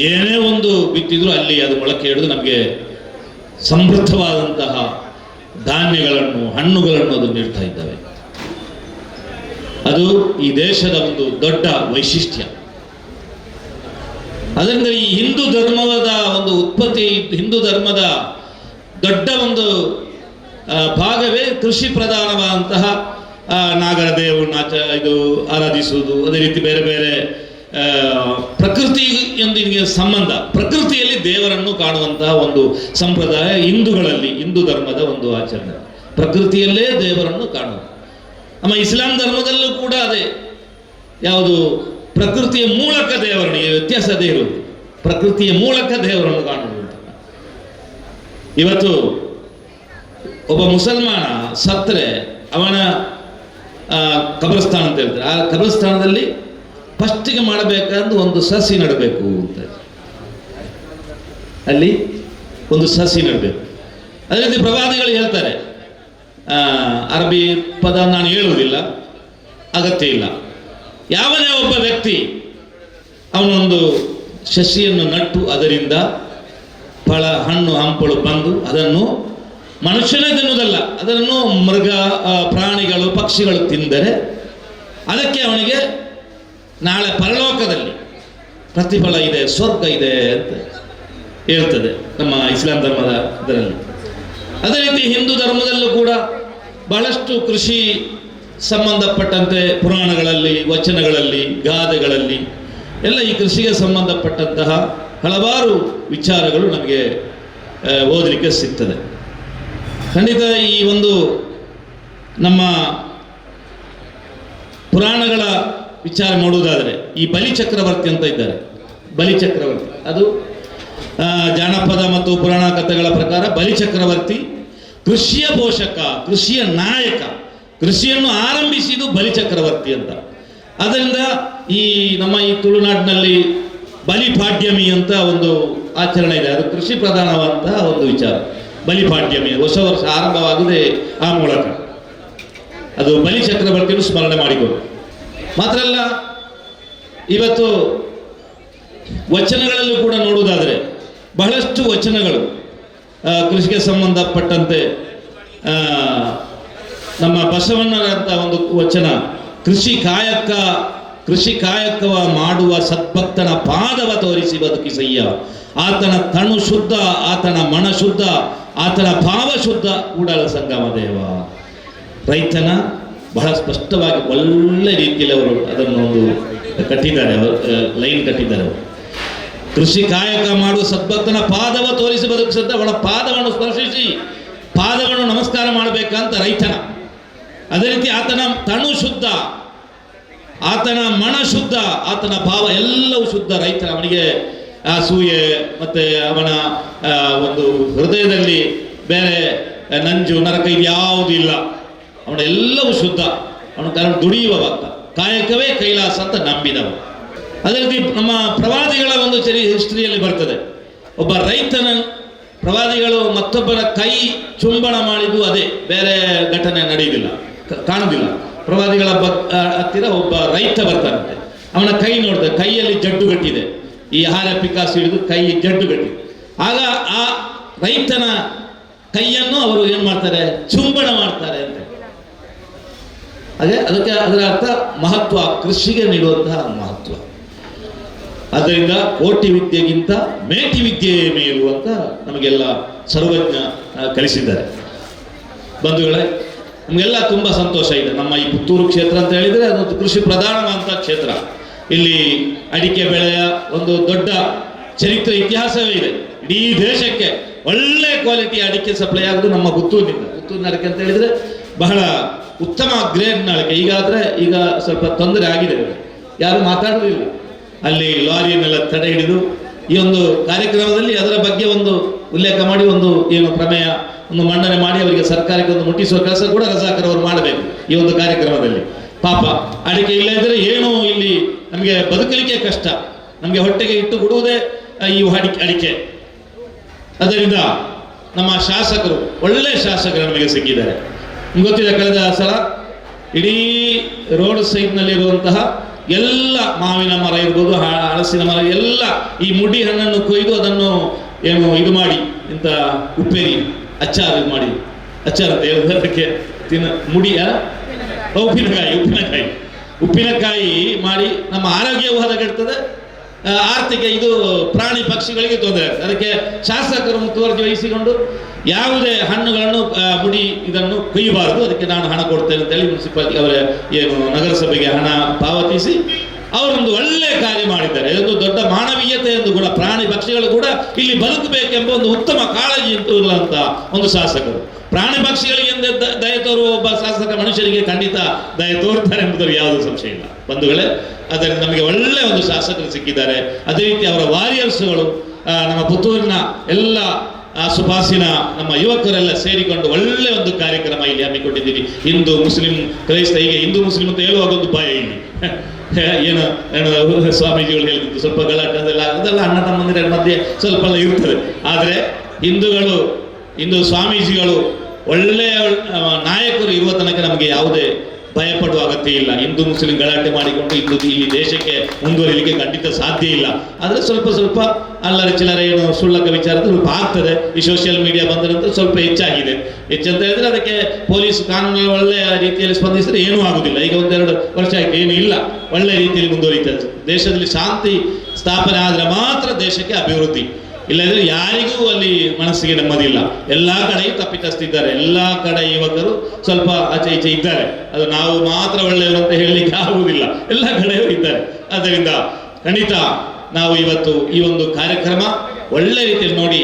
ಏನೇ ಒಂದು ಬಿತ್ತಿದ್ರೂ ಅಲ್ಲಿ ಅದು ಮೊಳಕೆ ಹಿಡಿದು ನಮಗೆ ಸಮೃದ್ಧವಾದಂತಹ ಧಾನ್ಯಗಳನ್ನು, ಹಣ್ಣುಗಳನ್ನು ಅದು ನೀಡ್ತಾ ಇದ್ದಾವೆ. ಅದು ಈ ದೇಶದ ಒಂದು ದೊಡ್ಡ ವೈಶಿಷ್ಟ್ಯ. ಅದರಿಂದ ಈ ಹಿಂದೂ ಧರ್ಮದ ಒಂದು ಉತ್ಪತ್ತಿ, ಹಿಂದೂ ಧರ್ಮದ ದೊಡ್ಡ ಒಂದು ಭಾಗವೇ ಕೃಷಿ ಪ್ರಧಾನವಾದಂತಹ ನಾಗರದೇವರನ್ನ ಇದು ಆರಾಧಿಸುವುದು. ಅದೇ ರೀತಿ ಬೇರೆ ಬೇರೆ ಪ್ರಕೃತಿಯೊಂದಿಗೆ ಸಂಬಂಧ, ಪ್ರಕೃತಿಯಲ್ಲಿ ದೇವರನ್ನು ಕಾಣುವಂತಹ ಒಂದು ಸಂಪ್ರದಾಯ ಹಿಂದೂಗಳಲ್ಲಿ, ಹಿಂದೂ ಧರ್ಮದ ಒಂದು ಆಚರಣೆ. ಪ್ರಕೃತಿಯಲ್ಲೇ ದೇವರನ್ನು ಕಾಣುವುದು. ನಮ್ಮ ಇಸ್ಲಾಂ ಧರ್ಮದಲ್ಲೂ ಕೂಡ ಅದೇ, ಯಾವುದು ಪ್ರಕೃತಿಯ ಮೂಲಕ ದೇವರನ್ನು, ವ್ಯತ್ಯಾಸ ಅದೇ ಇರುವುದು. ಪ್ರಕೃತಿಯ ಮೂಲಕ ದೇವರನ್ನು ಕಾಣುವುದು. ಇವತ್ತು ಒಬ್ಬ ಮುಸಲ್ಮಾನ ಸತ್ತರೆ ಅವನ ಕಬ್ರಸ್ಥಾನ ಅಂತ ಹೇಳ್ತಾರೆ. ಆ ಕಬ್ರಸ್ಥಾನದಲ್ಲಿ ಫಸ್ಟಿಗೆ ಮಾಡಬೇಕಾದ ಒಂದು ಸಸಿ ನಡಬೇಕು ಅಂತ, ಅಲ್ಲಿ ಒಂದು ಸಸಿ ನಡಬೇಕು. ಅದೇ ರೀತಿ ಪ್ರವಾದಿಗಳು ಹೇಳ್ತಾರೆ, ಅರಬಿ ಪದ ನಾನು ಹೇಳುವುದಿಲ್ಲ, ಅಗತ್ಯ ಇಲ್ಲ. ಯಾವನೇ ಒಬ್ಬ ವ್ಯಕ್ತಿ ಅವನೊಂದು ಸಸಿಯನ್ನು ನಟ್ಟು ಅದರಿಂದ ಫಲ, ಹಣ್ಣು ಹಂಪಳು ಬಂದು ಅದನ್ನು ಮನುಷ್ಯನೇ ತಿನ್ನುವುದಲ್ಲ, ಅದನ್ನು ಮೃಗ, ಪ್ರಾಣಿಗಳು, ಪಕ್ಷಿಗಳು ತಿಂದರೆ ಅದಕ್ಕೆ ಅವನಿಗೆ ನಾಳೆ ಪರಲೋಕದಲ್ಲಿ ಪ್ರತಿಫಲ ಇದೆ, ಸ್ವರ್ಗ ಇದೆ ಅಂತ ಹೇಳ್ತದೆ ನಮ್ಮ ಇಸ್ಲಾಂ ಧರ್ಮದ ಇದರಲ್ಲಿ. ಅದೇ ರೀತಿ ಹಿಂದೂ ಧರ್ಮದಲ್ಲೂ ಕೂಡ ಬಹಳಷ್ಟು ಕೃಷಿ ಸಂಬಂಧಪಟ್ಟಂತೆ ಪುರಾಣಗಳಲ್ಲಿ, ವಚನಗಳಲ್ಲಿ, ಗಾದೆಗಳಲ್ಲಿ ಎಲ್ಲ ಈ ಕೃಷಿಗೆ ಸಂಬಂಧಪಟ್ಟಂತಹ ಹಲವಾರು ವಿಚಾರಗಳು ನಮಗೆ ಓದಲಿಕ್ಕೆ ಸಿಗ್ತದೆ. ಖಂಡಿತ ಈ ಒಂದು ನಮ್ಮ ಪುರಾಣಗಳ ವಿಚಾರ ನೋಡುವುದಾದರೆ ಈ ಬಲಿ ಚಕ್ರವರ್ತಿ ಅಂತ ಇದ್ದಾರೆ. ಬಲಿ ಚಕ್ರವರ್ತಿ ಅದು ಜಾನಪದ ಮತ್ತು ಪುರಾಣ ಕಥೆಗಳ ಪ್ರಕಾರ ಬಲಿಚಕ್ರವರ್ತಿ ಕೃಷಿಯ ಪೋಷಕ, ಕೃಷಿಯ ನಾಯಕ, ಕೃಷಿಯನ್ನು ಆರಂಭಿಸಿದ್ದು ಬಲಿಚಕ್ರವರ್ತಿ ಅಂತ. ಅದರಿಂದ ಈ ನಮ್ಮ ಈ ತುಳುನಾಡಿನಲ್ಲಿ ಬಲಿಪಾಡ್ಯಮಿ ಅಂತ ಒಂದು ಆಚರಣೆ ಇದೆ. ಅದು ಕೃಷಿ ಪ್ರಧಾನವಾದಂತಹ ಒಂದು ವಿಚಾರ. ಬಲಿಪಾಡ್ಯಮಿ ಹೊಸ ವರ್ಷ ಆರಂಭವಾಗುವುದೇ ಆ ಮೂಲಕ. ಅದು ಬಲಿ ಚಕ್ರವರ್ತಿಯನ್ನು ಸ್ಮರಣೆ ಮಾಡಿಕೊಂಡು ಮಾತ್ರ ಅಲ್ಲ, ಇವತ್ತು ವಚನಗಳಲ್ಲೂ ಕೂಡ ನೋಡುವುದಾದರೆ ಬಹಳಷ್ಟು ವಚನಗಳು ಕೃಷಿಗೆ ಸಂಬಂಧಪಟ್ಟಂತೆ ನಮ್ಮ ಬಸವಣ್ಣರಂತ ಒಂದು ವಚನ, ಕೃಷಿ ಕಾಯಕವ ಮಾಡುವ ಸದ್ಭಕ್ತನ ಪಾದವ ತೋರಿಸಿ ಬದುಕಿಸಯ್ಯ, ಆತನ ತನು ಶುದ್ಧ, ಆತನ ಮನ ಶುದ್ಧ, ಆತನ ಭಾವ ಶುದ್ಧ, ಕೂಡಲ ಸಂಗಮ ದೇವ. ರೈತನ ಬಹಳ ಸ್ಪಷ್ಟವಾಗಿ ಒಳ್ಳೆ ರೀತಿಯಲ್ಲಿ ಅವರು ಅದನ್ನು ಒಂದು ಕಟ್ಟಿದ್ದಾರೆ, ಲೈನ್ ಕಟ್ಟಿದ್ದಾರೆ ಅವರು. ಕೃಷಿ ಕಾಯಕ ಮಾಡುವ ಸದ್ಭಕ್ತನ ಪಾದವ ತೋರಿಸಿ ಬದುಕಿಸದ, ಅವಳ ಪಾದವನ್ನು ಸ್ಪರ್ಶಿಸಿ ಪಾದವನ್ನು ನಮಸ್ಕಾರ ಮಾಡಬೇಕಂತ ರೈತನ. ಅದೇ ರೀತಿ ಆತನ ತನು ಶುದ್ಧ, ಆತನ ಮನ ಶುದ್ಧ, ಆತನ ಭಾವ ಎಲ್ಲವೂ ಶುದ್ಧ. ರೈತನ ಅವನಿಗೆ ಅಸೂಯೆ ಮತ್ತೆ ಅವನ ಒಂದು ಹೃದಯದಲ್ಲಿ ಬೇರೆ ನಂಜು ನರಕ ಇದು ಯಾವುದೂ ಇಲ್ಲ. ಅವನ ಎಲ್ಲವೂ ಶುದ್ಧ. ಅವನ ಕಾರಣ ದುಡಿಯುವ ಭಕ್ತ, ಕಾಯಕವೇ ಕೈಲಾಸ ಅಂತ ನಂಬಿದವ. ಅದೇ ರೀತಿ ನಮ್ಮ ಪ್ರವಾದಿಗಳ ಒಂದು ಹಿಸ್ಟ್ರಿಯಲ್ಲಿ ಬರ್ತದೆ. ಒಬ್ಬ ರೈತನ ಪ್ರವಾದಿಗಳು ಮತ್ತೊಬ್ಬರ ಕೈ ಚುಂಬನ ಮಾಡಿದ್ದು ಅದೇ, ಬೇರೆ ಘಟನೆ ನಡೆಯುವುದಿಲ್ಲ, ಕಾಣುವುದಿಲ್ಲ. ಪ್ರವಾದಿಗಳ ಹತ್ತಿರ ಒಬ್ಬ ರೈತ ಬರ್ತಾನಂತೆ. ಅವನ ಕೈ ನೋಡಿದೆ, ಕೈಯಲ್ಲಿ ಜಡ್ಡು ಗಟ್ಟಿದೆ, ಈ ಆಹಾರ ಪಿಕಾಸು ಹಿಡಿದು ಕೈ ಜಡ್ಡು ಗಟ್ಟಿದೆ. ಆಗ ಆ ರೈತನ ಕೈಯನ್ನು ಅವರು ಏನು ಮಾಡ್ತಾರೆ, ಚುಂಬನ ಮಾಡ್ತಾರೆ ಅಂತ. ಅದಕ್ಕೆ ಅದರ ಅರ್ಥ ಮಹತ್ವ, ಕೃಷಿಗೆ ನೀಡುವಂತಹ ಮಹತ್ವ. ಆದ್ದರಿಂದ ಕೋಟಿ ವಿದ್ಯೆಗಿಂತ ಮೇಟಿ ವಿದ್ಯೆ ಮೇಲು ಅಂತ ನಮಗೆಲ್ಲ ಸರ್ವಜ್ಞ ಕಲಿಸಿದ್ದಾರೆ. ಬಂಧುಗಳೇ, ನಮಗೆಲ್ಲ ತುಂಬ ಸಂತೋಷ ಇದೆ. ನಮ್ಮ ಈ ಪುತ್ತೂರು ಕ್ಷೇತ್ರ ಅಂತ ಹೇಳಿದರೆ ಅದೊಂದು ಕೃಷಿ ಪ್ರಧಾನವಾದಂಥ ಕ್ಷೇತ್ರ. ಇಲ್ಲಿ ಅಡಿಕೆ ಬೆಳೆಯ ಒಂದು ದೊಡ್ಡ ಚರಿತ್ರೆ, ಇತಿಹಾಸವೇ ಇದೆ. ಇಡೀ ದೇಶಕ್ಕೆ ಒಳ್ಳೆ ಕ್ವಾಲಿಟಿ ಅಡಿಕೆ ಸಪ್ಲೈ ಆಗೋದು ನಮ್ಮ ಪುತ್ತೂರಿನಿಂದ. ಪುತ್ತೂರಿನ ಅಡಿಕೆ ಅಂತ ಹೇಳಿದರೆ ಬಹಳ ಉತ್ತಮ ಗ್ರೇಡ್ನ ಅಡಿಕೆ. ಈಗ ಸ್ವಲ್ಪ ತೊಂದರೆ ಆಗಿದೆ, ಯಾರು ಮಾತಾಡೋದಿಲ್ಲ. ಅಲ್ಲಿ ಲಾರಿಯನ್ನೆಲ್ಲ ತಡೆ ಹಿಡಿದು ಈ ಒಂದು ಕಾರ್ಯಕ್ರಮದಲ್ಲಿ ಅದರ ಬಗ್ಗೆ ಒಂದು ಉಲ್ಲೇಖ ಮಾಡಿ ಒಂದು ಏನು ಪ್ರಮೇಯ ಒಂದು ಮಂಡನೆ ಮಾಡಿ ಅವರಿಗೆ ಸರ್ಕಾರಕ್ಕೆ ಒಂದು ಮುಟ್ಟಿಸುವ ಕೆಲಸ ಕೂಡ ರಜಾಕರ್ ಅವರು ಮಾಡಬೇಕು ಈ ಒಂದು ಕಾರ್ಯಕ್ರಮದಲ್ಲಿ. ಪಾಪ ಅಡಿಕೆ ಇಲ್ಲ ಇದ್ರೆ ಏನು ಇಲ್ಲಿ ನಮಗೆ ಬದುಕಲಿಕ್ಕೆ ಕಷ್ಟ, ನಮಗೆ ಹೊಟ್ಟೆಗೆ ಇಟ್ಟು ಕೊಡುವುದೇ ಈ ಅಡಿಕೆ. ಅದರಿಂದ ನಮ್ಮ ಶಾಸಕರು, ಒಳ್ಳೆ ಶಾಸಕರು ನಮಗೆ ಸಿಕ್ಕಿದ್ದಾರೆ. ನಿಮ್ಗೆ ಗೊತ್ತಿದೆ, ಕಳೆದ ಸಲ ಇಡೀ ರೋಡ್ ಸೈಡ್ನಲ್ಲಿರುವಂತಹ ಎಲ್ಲ ಮಾವಿನ ಮರ ಇರ್ಬೋದು, ಹಲಸಿನ ಮರ ಎಲ್ಲ ಈ ಮುಡಿ ಹಣ್ಣನ್ನು ಕೊಯ್ದು ಅದನ್ನು ಏನು ಇದು ಮಾಡಿ ಇಂಥ ಉಪ್ಪೇರಿ ಅಚ್ಚಾರು ಮಾಡಿ, ಅಚ್ಚಾರ ಅಂತ ಹೇಳೋದಕ್ಕೆ ಮುಡಿಯ ಉಪ್ಪಿನಕಾಯಿ ಮಾಡಿ ನಮ್ಮ ಆರೋಗ್ಯವೂ ಹದಗೆಡ್ತದೆ, ಆರ್ಥಿಕ ಇದು ಪ್ರಾಣಿ ಪಕ್ಷಿಗಳಿಗೆ ತೊಂದರೆ ಆಗ್ತದೆ. ಅದಕ್ಕೆ ಶಾಸಕರು ಮುತುವರ್ಜಿ ವಹಿಸಿಕೊಂಡು ಯಾವುದೇ ಹಣ್ಣುಗಳನ್ನು ಮುಡಿ ಇದನ್ನು ಕೊಯ್ಯಬಾರದು, ಅದಕ್ಕೆ ನಾನು ಹಣ ಕೊಡ್ತೇನೆ ಅಂತೇಳಿ ಮುನ್ಸಿಪಾಲಿಟಿ ಅವರ ಏನು ನಗರಸಭೆಗೆ ಹಣ ಪಾವತಿಸಿ ಅವರೊಂದು ಒಳ್ಳೆ ಕಾರ್ಯ ಮಾಡಿದ್ದಾರೆ. ಇದೊಂದು ದೊಡ್ಡ ಮಾನವೀಯತೆ ಎಂದು ಕೂಡ, ಪ್ರಾಣಿ ಪಕ್ಷಿಗಳು ಕೂಡ ಇಲ್ಲಿ ಬದುಕಬೇಕೆಂಬ ಒಂದು ಉತ್ತಮ ಕಾಳಜಿ ಇರುವಂತ ಒಂದು ಶಾಸಕರು. ಪ್ರಾಣಿ ಪಕ್ಷಿಗಳಿಗೆ ದಯ ತೋರುವ ಒಬ್ಬ ಶಾಸಕ ಮನುಷ್ಯರಿಗೆ ಖಂಡಿತ ದಯ ತೋರ್ತಾರೆ ಎಂಬುದರಲ್ಲಿ ಯಾವುದೂ ಸಂಶಯ ಇಲ್ಲ. ಬಂಧುಗಳೇ, ಅದರಿಂದ ನಮಗೆ ಒಳ್ಳೆ ಒಂದು ಶಾಸಕರು ಸಿಕ್ಕಿದ್ದಾರೆ. ಅದೇ ರೀತಿ ಅವರ ವಾರಿಯರ್ಸ್ಗಳು, ನಮ್ಮ ಪುತ್ತೂರಿನ ಎಲ್ಲ ಸುಭಾಸಿನ ನಮ್ಮ ಯುವಕರೆಲ್ಲ ಸೇರಿಕೊಂಡು ಒಳ್ಳೆ ಒಂದು ಕಾರ್ಯಕ್ರಮ ಇಲ್ಲಿ ಹಮ್ಮಿಕೊಂಡಿದ್ದೀರಿ. ಹಿಂದೂ ಮುಸ್ಲಿಂ ಕ್ರೈಸ್ತ, ಹೀಗೆ ಹಿಂದೂ ಮುಸ್ಲಿಂ ಅಂತ ಹೇಳುವಾಗ ಒಂದು ಭಯ ಇಲ್ಲಿ ಏನು ಸ್ವಾಮೀಜಿಗಳು ಹೇಳಿದ್ದು ಸ್ವಲ್ಪ ಗಲಾಟೆ ಅದೆಲ್ಲ ಅಣ್ಣ ತಮ್ಮಂದಿರ ಮಧ್ಯೆ ಸ್ವಲ್ಪ ಎಲ್ಲ ಇರ್ತದೆ. ಆದರೆ ಹಿಂದೂ ಸ್ವಾಮೀಜಿಗಳು ಒಳ್ಳೆಯ ನಾಯಕರು ಇರುವ ತನಕ ನಮಗೆ ಯಾವುದೇ ಭಯಪಡುವ ಅಗತ್ಯ ಇಲ್ಲ. ಹಿಂದೂ ಮುಸ್ಲಿಂ ಗಲಾಟೆ ಮಾಡಿಕೊಂಡು ಇಲ್ಲಿ ದೇಶಕ್ಕೆ ಮುಂದುವರಿಲಿಕ್ಕೆ ಖಂಡಿತ ಸಾಧ್ಯ ಇಲ್ಲ. ಆದರೆ ಸ್ವಲ್ಪ ಅಲ್ಲರಿ ಚಿಲ್ಲರೆ ಏನು ಸುಳ್ಳಕ ವಿಚಾರ ಸ್ವಲ್ಪ ಆಗ್ತದೆ. ಈ ಸೋಷಿಯಲ್ ಮೀಡಿಯಾ ಬಂದ ನಂತರ ಸ್ವಲ್ಪ ಹೆಚ್ಚಾಗಿದೆ. ಹೆಚ್ಚಂತ ಹೇಳಿದ್ರೆ ಅದಕ್ಕೆ ಪೊಲೀಸ್ ಕಾನೂನು ಒಳ್ಳೆಯ ರೀತಿಯಲ್ಲಿ ಸ್ಪಂದಿಸಿದ್ರೆ ಏನೂ ಆಗುದಿಲ್ಲ. ಈಗ 1-2 ವರ್ಷ ಆಯ್ತು, ಏನೂ ಇಲ್ಲ, ಒಳ್ಳೆ ರೀತಿಯಲ್ಲಿ ಮುಂದುವರಿತದೆ. ದೇಶದಲ್ಲಿ ಶಾಂತಿ ಸ್ಥಾಪನೆ ಆದರೆ ಮಾತ್ರ ದೇಶಕ್ಕೆ ಅಭಿವೃದ್ಧಿ. ಇಲ್ಲದ್ರೆ ಯಾರಿಗೂ ಅಲ್ಲಿ ಮನಸ್ಸಿಗೆ ನೆಮ್ಮದಿ ಇಲ್ಲ. ಎಲ್ಲ ಕಡೆಯೂ ತಪ್ಪಿತಸ್ತಿದ್ದಾರೆ, ಎಲ್ಲ ಕಡೆ ಯುವಕರು ಸ್ವಲ್ಪ ಆಚೆ ಈಚೆ ಇದ್ದಾರೆ. ಅದು ನಾವು ಮಾತ್ರ ಒಳ್ಳೆಯವರು ಅಂತ ಹೇಳಲಿಕ್ಕೆ ಆಗುವುದಿಲ್ಲ, ಎಲ್ಲ ಕಡೆಯೂ ಇದ್ದಾರೆ. ಆದ್ದರಿಂದ ಖಂಡಿತ ನಾವು ಇವತ್ತು ಈ ಒಂದು ಕಾರ್ಯಕ್ರಮ ಒಳ್ಳೆ ರೀತಿಯಲ್ಲಿ ನೋಡಿ,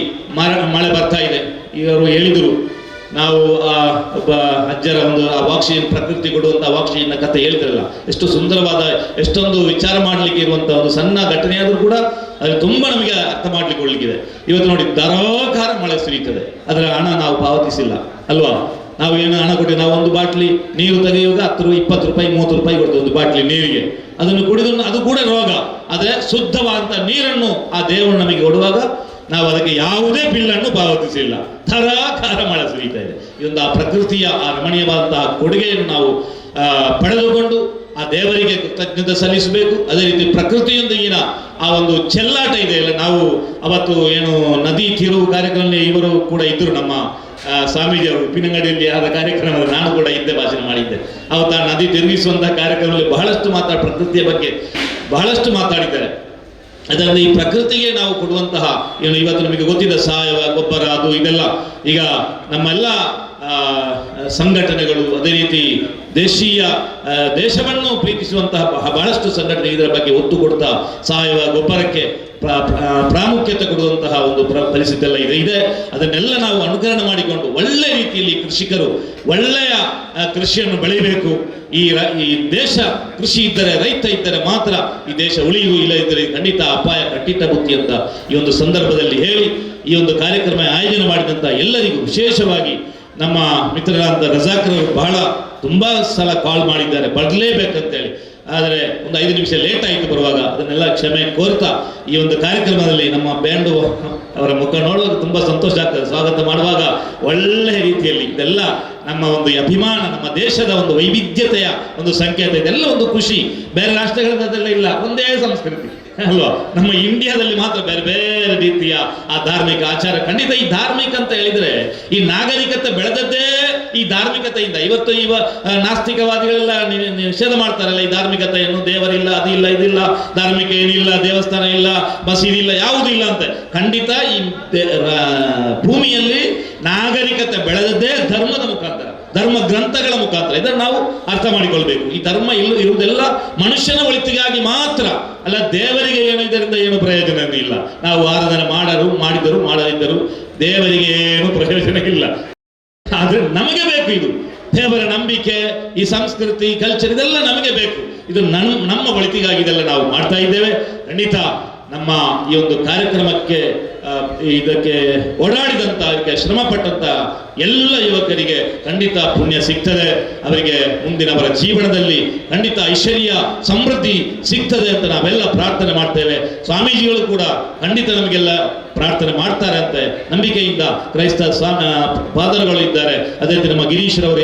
ಮಳೆ ಬರ್ತಾ ಇದೆ. ಇವರು ಹೇಳಿದರು, ನಾವು ಒಬ್ಬ ಅಜ್ಜರ ಒಂದು ಆ ವಾಕ್ಷಿಯನ್ನು ಪ್ರಕೃತಿ ಕೊಡುವಂಥ ವಾಕ್ಷಿಯನ್ನ ಕಥೆ ಹೇಳ್ತಿರಲ್ಲ, ಎಷ್ಟು ಸುಂದರವಾದ, ಎಷ್ಟೊಂದು ವಿಚಾರ ಮಾಡಲಿಕ್ಕೆ ಇರುವಂಥ ಒಂದು ಸಣ್ಣ ಘಟನೆಯಾದರೂ ಕೂಡ ಅದ್ರಲ್ಲಿ ತುಂಬ ನಮಗೆ ಅರ್ಥ ಮಾಡ್ಲಿಕ್ಕೆ ಒಳ್ಳಿಗಿದೆ. ಇವತ್ತು ನೋಡಿ ಧಾರಾಕಾರ ಮಳೆ ಸುರಿಯುತ್ತದೆ, ಅದರ ಹಣ ನಾವು ಪಾವತಿಸಿಲ್ಲ ಅಲ್ವಾ? ನಾವು ಏನು ಹಣ ಕೊಟ್ಟು ನಾವು ಒಂದು ಬಾಟ್ಲಿ ನೀರು ತೆಗೆಯುವಾಗ 10 20 ರೂಪಾಯಿ 30 ರೂಪಾಯಿ ಕೊಡ್ತೇವೆ ಒಂದು ಬಾಟ್ಲಿ ನೀರಿಗೆ. ಅದನ್ನು ಕುಡಿದು ಅದು ಕೂಡ ರೋಗ. ಆದರೆ ಶುದ್ಧವಾದಂಥ ನೀರನ್ನು ಆ ದೇವರು ನಮಗೆ ಕೊಡುವಾಗ ನಾವು ಅದಕ್ಕೆ ಯಾವುದೇ ಬಿಲ್ಲನ್ನು ಪಾವತಿಸಿಲ್ಲ. ಧಾರಾಕಾರ ಮಳೆ ಸುರಿತಾ ಇದೆ. ಇದೊಂದು ಆ ಪ್ರಕೃತಿಯ ಆ ರಮಣೀಯವಾದಂತಹ ಕೊಡುಗೆಯನ್ನು ನಾವು ಪಡೆದುಕೊಂಡು ಆ ದೇವರಿಗೆ ಕೃತಜ್ಞತೆ ಸಲ್ಲಿಸಬೇಕು. ಅದೇ ರೀತಿ ಪ್ರಕೃತಿಯೊಂದಿಗಿನ ಆ ಒಂದು ಚೆಲ್ಲಾಟ ಇದೆ ಇಲ್ಲ. ನಾವು ಅವತ್ತು ಏನು ನದಿ ತಿರುವು ಕಾರ್ಯಕ್ರಮದಲ್ಲಿ ಇವರು ಕೂಡ ಇದ್ದರು, ನಮ್ಮ ಸ್ವಾಮೀಜಿಯವರು ಉಪ್ಪಿನಂಗಡಿಯಲ್ಲಿ ಆದ ಕಾರ್ಯಕ್ರಮದಲ್ಲಿ ನಾನು ಕೂಡ ಇದ್ದೆ, ಭಾಷಣ ಮಾಡಿದ್ದೆ. ಅವತ್ತು ಆ ನದಿ ತಿರುಗಿಸುವಂತಹ ಕಾರ್ಯಕ್ರಮದಲ್ಲಿ ಬಹಳಷ್ಟು ಪ್ರಕೃತಿಯ ಬಗ್ಗೆ ಬಹಳಷ್ಟು ಮಾತಾಡಿದ್ದಾರೆ. ಅದರಲ್ಲಿ ಈ ಪ್ರಕೃತಿಗೆ ನಾವು ಕೊಡುವಂತಹ ಏನು ಇವತ್ತು ನಮಗೆ ಗೊತ್ತಿದೆ ಸಾವಯವ ಗೊಬ್ಬರ ಅದು ಇದೆಲ್ಲ ಈಗ ನಮ್ಮೆಲ್ಲ ಸಂಘಟನೆಗಳು, ಅದೇ ರೀತಿ ದೇಶವನ್ನು ಪ್ರೀತಿಸುವಂತಹ ಬಹಳಷ್ಟು ಸಂಘಟನೆ ಇದರ ಬಗ್ಗೆ ಒತ್ತು ಕೊಡ್ತಾ ಸಾವಯವ ಗೊಬ್ಬರಕ್ಕೆ ಪ್ರಾಮುಖ್ಯತೆ ಕೊಡುವಂತಹ ಒಂದು ಪರಿಸ್ಥಿತಿ ಎಲ್ಲ ಇದೆ. ಅದನ್ನೆಲ್ಲ ನಾವು ಅನುಕರಣೆ ಮಾಡಿಕೊಂಡು ಒಳ್ಳೆ ರೀತಿಯಲ್ಲಿ ಕೃಷಿಕರು ಒಳ್ಳೆಯ ಕೃಷಿಯನ್ನು ಬೆಳಿಬೇಕು. ಈ ದೇಶ ಕೃಷಿ ಇದ್ದರೆ, ರೈತ ಇದ್ದರೆ ಮಾತ್ರ ಈ ದೇಶ ಉಳಿಯು, ಇಲ್ಲ ಇದ್ದರೆ ಖಂಡಿತ ಅಪಾಯ ಕಟ್ಟಿಟ್ಟ ಬುತ್ತಿ ಅಂತ ಈ ಒಂದು ಸಂದರ್ಭದಲ್ಲಿ ಹೇಳಿ ಈ ಒಂದು ಕಾರ್ಯಕ್ರಮ ಆಯೋಜನೆ ಮಾಡಿದಂಥ ಎಲ್ಲರಿಗೂ ವಿಶೇಷವಾಗಿ ನಮ್ಮ ಮಿತ್ರರಾದ ರಜಾಕರ್ ಬಹಳ ತುಂಬ ಸಲ ಕಾಲ್ ಮಾಡಿದ್ದಾರೆ ಬರಲೇಬೇಕಂತೇಳಿ. ಆದರೆ ಒಂದು 5 ನಿಮಿಷ ಲೇಟ್ ಆಯಿತು ಬರುವಾಗ, ಅದನ್ನೆಲ್ಲ ಕ್ಷಮೆ ಕೋರ್ತಾ ಈ ಒಂದು ಕಾರ್ಯಕ್ರಮದಲ್ಲಿ ನಮ್ಮ ಬ್ಯಾಂಡು ಅವರ ಮುಖ ನೋಡುವಾಗ ತುಂಬ ಸಂತೋಷ ಆಗ್ತದೆ. ಸ್ವಾಗತ ಮಾಡುವಾಗ ಒಳ್ಳೆಯ ರೀತಿಯಲ್ಲಿ ಇದೆಲ್ಲ ನಮ್ಮ ಒಂದು ಅಭಿಮಾನ, ನಮ್ಮ ದೇಶದ ಒಂದು ವೈವಿಧ್ಯತೆಯ ಒಂದು ಸಂಕೇತ. ಇದೆಲ್ಲ ಒಂದು ಖುಷಿ. ಬೇರೆ ರಾಷ್ಟ್ರಗಳದೆಲ್ಲ ಇಲ್ಲ, ಒಂದೇ ಸಂಸ್ಕೃತಿ ಅಲ್ವಾ? ನಮ್ಮ ಇಂಡಿಯಾದಲ್ಲಿ ಮಾತ್ರ ಬೇರೆ ಬೇರೆ ರೀತಿಯ ಆ ಧಾರ್ಮಿಕ ಆಚಾರ. ಖಂಡಿತ ಈ ಧಾರ್ಮಿಕ ಅಂತ ಹೇಳಿದ್ರೆ ಈ ನಾಗರಿಕತೆ ಬೆಳೆದದ್ದೇ ಈ ಧಾರ್ಮಿಕತೆಯಿಂದ. ಇವತ್ತು ನಾಸ್ತಿಕವಾದಿಗಳೆಲ್ಲ ನಿಷೇಧ ಮಾಡ್ತಾರಲ್ಲ ಈ ಧಾರ್ಮಿಕತೆಯನ್ನು, ದೇವರಿಲ್ಲ, ಅದಿಲ್ಲ, ಇದಿಲ್ಲ, ಧಾರ್ಮಿಕ ಏನಿಲ್ಲ, ದೇವಸ್ಥಾನ ಇಲ್ಲ, ಮಸೀದಿ ಇಲ್ಲ, ಯಾವುದೂ ಇಲ್ಲ ಅಂತ. ಖಂಡಿತ ಈ ಭೂಮಿಯಲ್ಲಿ ನಾಗರಿಕತೆ ಬೆಳೆದದ್ದೇ ಧರ್ಮದ ಮುಖಾಂತರ, ಧರ್ಮ ಗ್ರಂಥಗಳ ಮುಖಾಂತರ. ಇದನ್ನು ನಾವು ಅರ್ಥ ಮಾಡಿಕೊಳ್ಬೇಕು. ಈ ಧರ್ಮ ಇರುವುದೆಲ್ಲ ಮನುಷ್ಯನ ಒಳಿತಿಗಾಗಿ ಮಾತ್ರ ಅಲ್ಲ, ದೇವರಿಗೆ ಏನು ಇದರಿಂದ ಏನು ಪ್ರಯೋಜನ ಇಲ್ಲ. ನಾವು ಆರಾಧನೆ ಮಾಡಿದರು ಮಾಡದಿದ್ದರು ದೇವರಿಗೆ ಏನು ಪ್ರಯೋಜನ ಇಲ್ಲ. ಆದ್ರೆ ನಮಗೆ ಬೇಕು ಇದು ದೇವರ ನಂಬಿಕೆ, ಈ ಸಂಸ್ಕೃತಿ, ಕಲ್ಚರ್ ಇದೆಲ್ಲ ನಮಗೆ ಬೇಕು. ಇದು ನಮ್ಮ ಒಳಿತಿಗಾಗಿ ಇದೆಲ್ಲ ನಾವು ಮಾಡ್ತಾ ಇದ್ದೇವೆ. ಖಂಡಿತ ನಮ್ಮ ಈ ಒಂದು ಕಾರ್ಯಕ್ರಮಕ್ಕೆ ಇದಕ್ಕೆ ಓಡಾಡಿದಂತ, ಇದಕ್ಕೆ ಶ್ರಮ ಪಟ್ಟಂತ ಎಲ್ಲ ಯುವಕರಿಗೆ ಖಂಡಿತ ಪುಣ್ಯ ಸಿಗ್ತದೆ. ಅವರಿಗೆ ಮುಂದಿನವರ ಜೀವನದಲ್ಲಿ ಖಂಡಿತ ಐಶ್ವರ್ಯ ಸಮೃದ್ಧಿ ಸಿಗ್ತದೆ ಅಂತ ನಾವೆಲ್ಲ ಪ್ರಾರ್ಥನೆ ಮಾಡ್ತೇವೆ. ಸ್ವಾಮೀಜಿಗಳು ಕೂಡ ಖಂಡಿತ ನಮಗೆಲ್ಲ ಪ್ರಾರ್ಥನೆ ಮಾಡ್ತಾರೆ ಅಂತ ನಂಬಿಕೆಯಿಂದ ಕ್ರೈಸ್ತ ಫಾದರ್ಗಳು ಇದ್ದಾರೆ. ಅದೇ ರೀತಿ ನಮ್ಮ ಗಿರೀಶ್ರವರು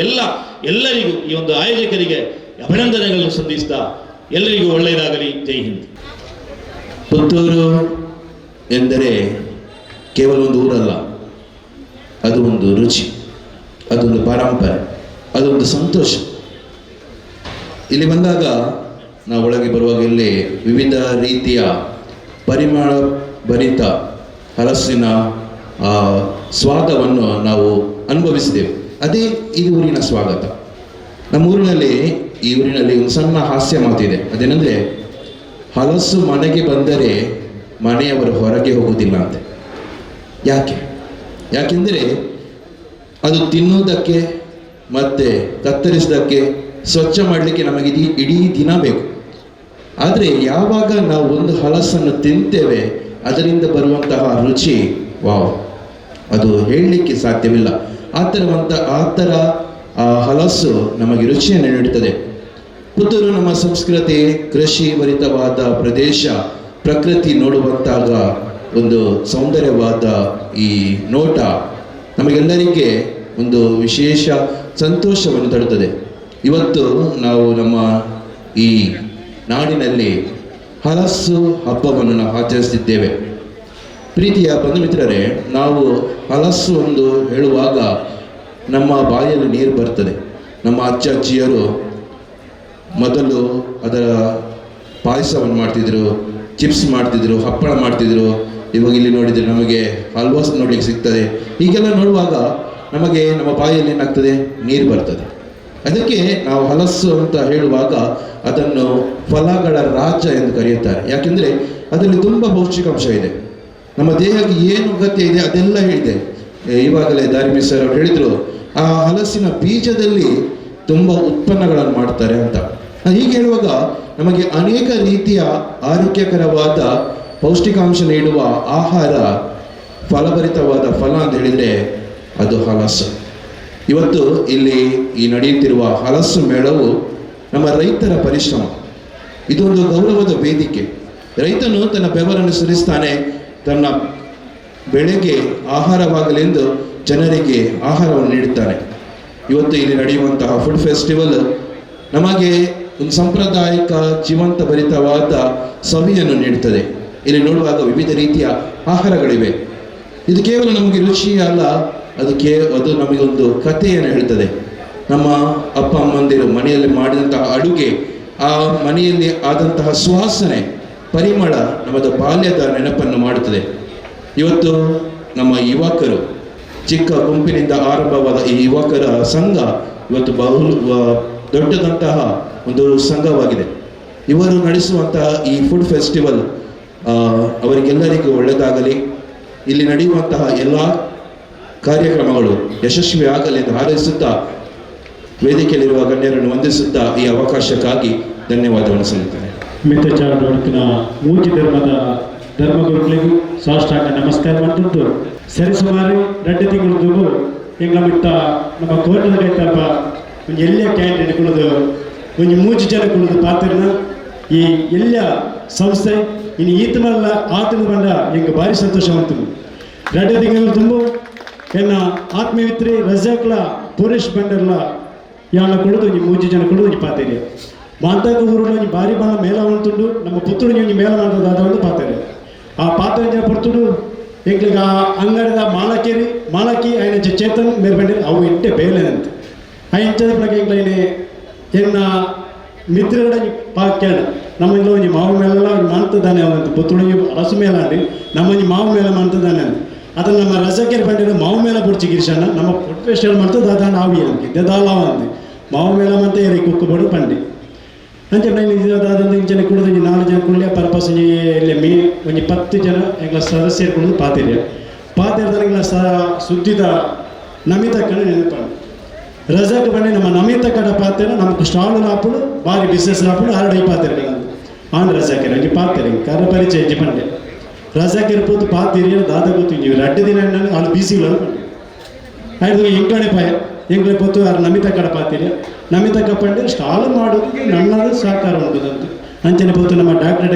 ಎಲ್ಲರಿಗೂ ಈ ಒಂದು ಆಯೋಜಕರಿಗೆ ಅಭಿನಂದನೆಗಳನ್ನು ಸಲ್ಲಿಸ್ತಾ ಎಲ್ಲರಿಗೂ ಒಳ್ಳೆಯದಾಗಲಿ. ಜೈ ಹಿಂದ್. ಪುತ್ತೂರು ಎಂದರೆ ಕೇವಲ ಒಂದು ಊರಲ್ಲ, ಅದು ಒಂದು ರುಚಿ, ಅದೊಂದು ಪರಂಪರೆ, ಅದೊಂದು ಸಂತೋಷ. ಇಲ್ಲಿ ಬಂದಾಗ ನಾವು ಒಳಗೆ ಬರುವಾಗ ಇಲ್ಲಿ ವಿವಿಧ ರೀತಿಯ ಪರಿಮಳ ಭರಿತ ಹಲಸಿನ ಸ್ವಾದವನ್ನು ನಾವು ಅನುಭವಿಸಿದೆವು. ಅದೇ ಈ ಊರಿನ ಸ್ವಾಗತ. ನಮ್ಮ ಈ ಊರಿನಲ್ಲಿ ಒಂದು ಸಣ್ಣ ಹಾಸ್ಯ ಮಾತಿದೆ. ಅದೇನೆಂದರೆ, ಹಲಸು ಮನೆಗೆ ಬಂದರೆ ಮನೆಯವರು ಹೊರಗೆ ಹೋಗುವುದಿಲ್ಲ ಅಂತೆ. ಯಾಕೆಂದರೆ ಅದು ತಿನ್ನುವುದಕ್ಕೆ ಮತ್ತೆ ಕತ್ತರಿಸೋದಕ್ಕೆ ಸ್ವಚ್ಛ ಮಾಡಲಿಕ್ಕೆ ನಮಗೆ ಇಡೀ ದಿನ ಬೇಕು. ಆದರೆ ಯಾವಾಗ ನಾವು ಒಂದು ಹಲಸನ್ನು ತಿಂತೇವೆ, ಅದರಿಂದ ಬರುವಂತಹ ರುಚಿ ವಾವ್, ಅದು ಹೇಳಲಿಕ್ಕೆ ಸಾಧ್ಯವಿಲ್ಲ. ಆ ಥರ ಹಲಸು ನಮಗೆ ರುಚಿಯನ್ನು ನೀಡುತ್ತದೆ. ಪುತ್ತೂರು ನಮ್ಮ ಸಂಸ್ಕೃತಿ, ಕೃಷಿ ಭರಿತವಾದ ಪ್ರದೇಶ, ಪ್ರಕೃತಿ ನೋಡುವಂತಾಗ ಒಂದು ಸೌಂದರ್ಯವಾದ ಈ ನೋಟ ನಮಗೆಲ್ಲರಿಗೆ ಒಂದು ವಿಶೇಷ ಸಂತೋಷವನ್ನು ತರುತ್ತದೆ. ಇವತ್ತು ನಾವು ನಮ್ಮ ಈ ನಾಡಿನಲ್ಲಿ ಹಲಸು ಹಬ್ಬವನ್ನು ನಾವು ಆಚರಿಸುತ್ತಿದ್ದೇವೆ. ಪ್ರೀತಿಯ ಬಂಧು ಮಿತ್ರರೇ, ನಾವು ಹಲಸು ಒಂದು ಹೇಳುವಾಗ ನಮ್ಮ ಬಾಯಲ್ಲಿ ನೀರು ಬರ್ತದೆ. ನಮ್ಮ ಅಜ್ಜಿಯರು ಮೊದಲು ಅದರ ಪಾಯಸವನ್ನು ಮಾಡ್ತಿದ್ರು, ಚಿಪ್ಸ್ ಮಾಡ್ತಿದ್ರು, ಹಪ್ಪಳ ಮಾಡ್ತಿದ್ರು. ಇವಾಗ ಇಲ್ಲಿ ನೋಡಿದರೆ ನಮಗೆ ಹಲ್ವಾಸ್ ನೋಡ್ಲಿಕ್ಕೆ ಸಿಗ್ತದೆ. ಹೀಗೆಲ್ಲ ನೋಡುವಾಗ ನಮಗೆ ನಮ್ಮ ಬಾಯಲ್ಲಿ ಏನಾಗ್ತದೆ, ನೀರು ಬರ್ತದೆ. ಅದಕ್ಕೆ ನಾವು ಹಲಸು ಅಂತ ಹೇಳುವಾಗ ಅದನ್ನು ಫಲಗಳ ರಾಜ ಎಂದು ಕರೆಯುತ್ತಾರೆ. ಯಾಕೆಂದರೆ ಅದರಲ್ಲಿ ತುಂಬ ಪೌಷ್ಟಿಕಾಂಶ ಇದೆ. ನಮ್ಮ ದೇಹಕ್ಕೆ ಏನು ಅಗತ್ಯ ಇದೆ ಅದೆಲ್ಲ ಹೇಳಿದೆ. ಇವಾಗಲೇ ದಾರಿಮಿ ಸರ್ ಅವರು ಹೇಳಿದರು, ಆ ಹಲಸಿನ ಬೀಜದಲ್ಲಿ ತುಂಬ ಉತ್ಪನ್ನಗಳನ್ನು ಮಾಡ್ತಾರೆ ಅಂತ. ಹೀಗೆ ಹೇಳುವಾಗ ನಮಗೆ ಅನೇಕ ರೀತಿಯ ಆರೋಗ್ಯಕರವಾದ ಪೌಷ್ಟಿಕಾಂಶ ನೀಡುವ ಆಹಾರ ಫಲಭರಿತವಾದ ಫಲ ಅಂತ ಹೇಳಿದರೆ ಅದು ಹಲಸು. ಇವತ್ತು ಇಲ್ಲಿ ಈ ನಡೆಯುತ್ತಿರುವ ಹಲಸು ಮೇಳವು ನಮ್ಮ ರೈತರ ಪರಿಶ್ರಮ. ಇದೊಂದು ಗೌರವದ ವೇದಿಕೆ. ರೈತನು ತನ್ನ ಬೆವರನ್ನು ಸುರಿಸ್ತಾನೆ, ತನ್ನ ಬೆಳೆಗೆ ಆಹಾರವಾಗಲೆಂದು ಜನರಿಗೆ ಆಹಾರವನ್ನು ನೀಡುತ್ತಾನೆ. ಇವತ್ತು ಇಲ್ಲಿ ನಡೆಯುವಂತಹ ಫುಡ್ ಫೆಸ್ಟಿವಲ್ ನಮಗೆ ಒಂದು ಸಾಂಪ್ರದಾಯಿಕ ಜೀವಂತ ಭರಿತವಾದ ಸವಿಯನ್ನು ನೀಡುತ್ತದೆ. ಇಲ್ಲಿ ನೋಡುವಾಗ ವಿವಿಧ ರೀತಿಯ ಆಹಾರಗಳಿವೆ. ಇದು ಕೇವಲ ನಮಗೆ ರುಚಿ ಅಲ್ಲ, ಅದು ನಮಗೊಂದು ಕಥೆಯನ್ನು ಹೇಳ್ತದೆ. ನಮ್ಮ ಅಪ್ಪ ಅಮ್ಮಂದಿರು ಮನೆಯಲ್ಲಿ ಮಾಡಿದಂತಹ ಅಡುಗೆ, ಆ ಮನೆಯಲ್ಲಿ ಆದಂತಹ ಸುವಾಸನೆ, ಪರಿಮಳ ನಮ್ಮದು ಬಾಲ್ಯದ ನೆನಪನ್ನು ಮಾಡುತ್ತದೆ. ಇವತ್ತು ನಮ್ಮ ಯುವಕರು, ಚಿಕ್ಕ ಗುಂಪಿನಿಂದ ಆರಂಭವಾದ ಈ ಯುವಕರ ಸಂಘ ಇವತ್ತು ದೊಡ್ಡದಂತಹ ಒಂದು ಸಂಘವಾಗಿದೆ. ಇವರು ನಡೆಸುವಂತಹ ಈ ಫುಡ್ ಫೆಸ್ಟಿವಲ್ ಅವರಿಗೆಲ್ಲರಿಗೂ ಒಳ್ಳೆಯದಾಗಲಿ. ಇಲ್ಲಿ ನಡೆಯುವಂತಹ ಎಲ್ಲ ಕಾರ್ಯಕ್ರಮಗಳು ಯಶಸ್ವಿ ಆಗಲಿ ಎಂದು ಹಾರೈಸುತ್ತಾ, ವೇದಿಕೆಯಲ್ಲಿರುವ ಗಣ್ಯರನ್ನು ವಂದಿಸುತ್ತಾ ಈ ಅವಕಾಶಕ್ಕಾಗಿ ಧನ್ಯವಾದವನ್ನು ಸಲ್ಲಿಸುತ್ತೇನೆ. ಮಿತ್ರಚಾರದೊಡಕಿನ ಮೂಜಿ ಧರ್ಮದ ಧರ್ಮಗುರುಗಳಿಗೂ ಸಾಷ್ಟಾಂಗ ನಮಸ್ಕಾರ ಮಾಡ್ತಿದ್ದು, ಸರಿಸುಮಾರು 2 ತಿಂಗಳು ಎಂಗ್ಲ ಮಿತ್ತ ನಮ್ಮ ಕೋಟದ ಕೈತಲ್ಪ ಒಂದು ಎಲ್ಲ ಕ್ಯಾಂಟೀನ್ ಕುಳಿದು ಒಂದು 3 ಜನ ಕುಳಿದು ಪಾತ್ರನ ಈ ಎಲ್ಲ ಸಂಸ್ಥೆ ಇನ್ನು ಈತಮಲ್ಲ ಆತನ ಬಂಡ ಎಂಗೆ ಭಾರಿ ಸಂತೋಷ ಮಾಡ್ತೀನಿ. 2 ತಿಂಗಳು ತುಂಬ ಎನ್ನ ಆತ್ಮೀಯತ್ರಿ ರಜಾಕ್ಲ ಪುರೇಶ್ ಬಂಡರ್ಲ ಯಾಳ ಕುಳಿದು ಒಂದು 3 ಜನ ಕುಳಿದು ಒಂದು ಪಾತೇರಿ ಮಾತಾಕ ಊರಲ್ಲಿ ಭಾರಿ ಬಾಳ ಮೇಳ ಉಂಟುಂಡು ನಮ್ಮ ಪುತ್ತೂರಿಗೆ ಒಂದು ಮೇಳ ಮಾಡೋದಾದ ಒಂದು ಪಾತ್ರೆ. ಆ ಪಾತ್ರೆ ಜನ ಪುತ್ತೂರು ಎಂಗ್ಲಿಗೆ ಆ ಅಂಗಡಿದ ಮಾಲಕಿ ఆయన ಚೇತನ್ ಮೇರೆ ಬಂದಿರಿ ಅವು ಇಟ್ಟೆ ಬೇಲೆ ಅಂತ ಆ ಇಂಚದ ಎಂಗ್ಲೈನೆ ಎನ್ನ ಮಿತ್ರಗಡ ಪಾಕ್ಯಾಡ ನಮ್ಮ ಇಂట్లో ಒಂದು ಮಾವು ಮೇಲೆಲ್ಲ ಒಂದು ಮಾಡ್ತದಾನೆ ಅವಂತ ಪುತ್ತೂರಿಗೆ ಅರಸು ಮೇಲ ಅಂಡಿ ನಮ್ಮ ಒಂದು ಮಾವು ಮೇಲ ಮಾಡ್ತದಾನೆ ಅಂತ ಅದನ್ನು ನಮ್ಮ ರಜಾಕೆರೆ ಬಂದಿರೋ ಮಾವು ಮೇಲ ಬುಡ್ಚಿ ಗಿರಿಶಣ್ಣ ನಮ್ಮ ಫುಡ್ ಫೆಸ್ಟಿವಲ್ ಮಾಡ್ತದೆ ಅದಾನ ಆವಿ ಅಂತ ದಾಲಾವ ಅಂದೆ ಮಾವು ಮೇಲ ಅಂತ ಏರಿ ಕುಕ್ಕುಬಡು ಪಂಡಿ ಅಂಚೆ ನಾನು ಇದಾದಂಥ ಇಂಚನೆ ಕುಡಿದು 4 ಜನ ಕುಳ್ಳೆ ಪರ್ಪಸ್ ಇಲ್ಲಿ ಒಂದು 10 ಜನ ಎಂಗ್ಲ ಸದಸ್ಯರು ಕುಡಿದು ಪಾತಿರ್ದ ಸುದ್ದಿದ ನಮಿತ ಕಡೆ ನೆನಪು ರಜಾಕ್ ಬಂದು ನಮ್ಮ ನಮಿತ ಕಡೆ ಪಾತ್ರೆ ನಮ್ಗೆ ಸ್ಟಾಲ್ ಹಾಪುಡು ಭಾರಿ ಬಿಸ್ನೆಸ್ ಹಾಪುಡು 6 ಪಾತ್ರೆ ಆನ್ ರಜಾಕೆರೆ ಹಂಗೆ ಪಾತ್ರೆ ಕರ ಪರಿಚಯ ಹೆಜ್ಜೆ ಪಂಡೆ ರಜಾಕೆರೆ ಪೋತು ಪಾತಿರಿ ದಾದ ಗೊತ್ತು 2 ದಿನ ಅಲ್ಲಿ ಬಿಸಿಗಳು ಆಯ್ತು ಎಂಕಣೆ ಪಾಯ ಎಂಗ್ಲೆ ಪೊತ್ತು ಯಾರು ನಮಿತ ಕಡೆ ಪಾತಿರಿ ನಮಿತ ಕಪ್ಪಂಡೆ ಸ್ಟಾಲ್ ಮಾಡೋದು ನನ್ನದು ಸಹಕಾರ ಉಂಟುದಂತ ಅಂಚನೆ ಪೊತ್ತು ನಮ್ಮ ಡಾಕ್ಟರ್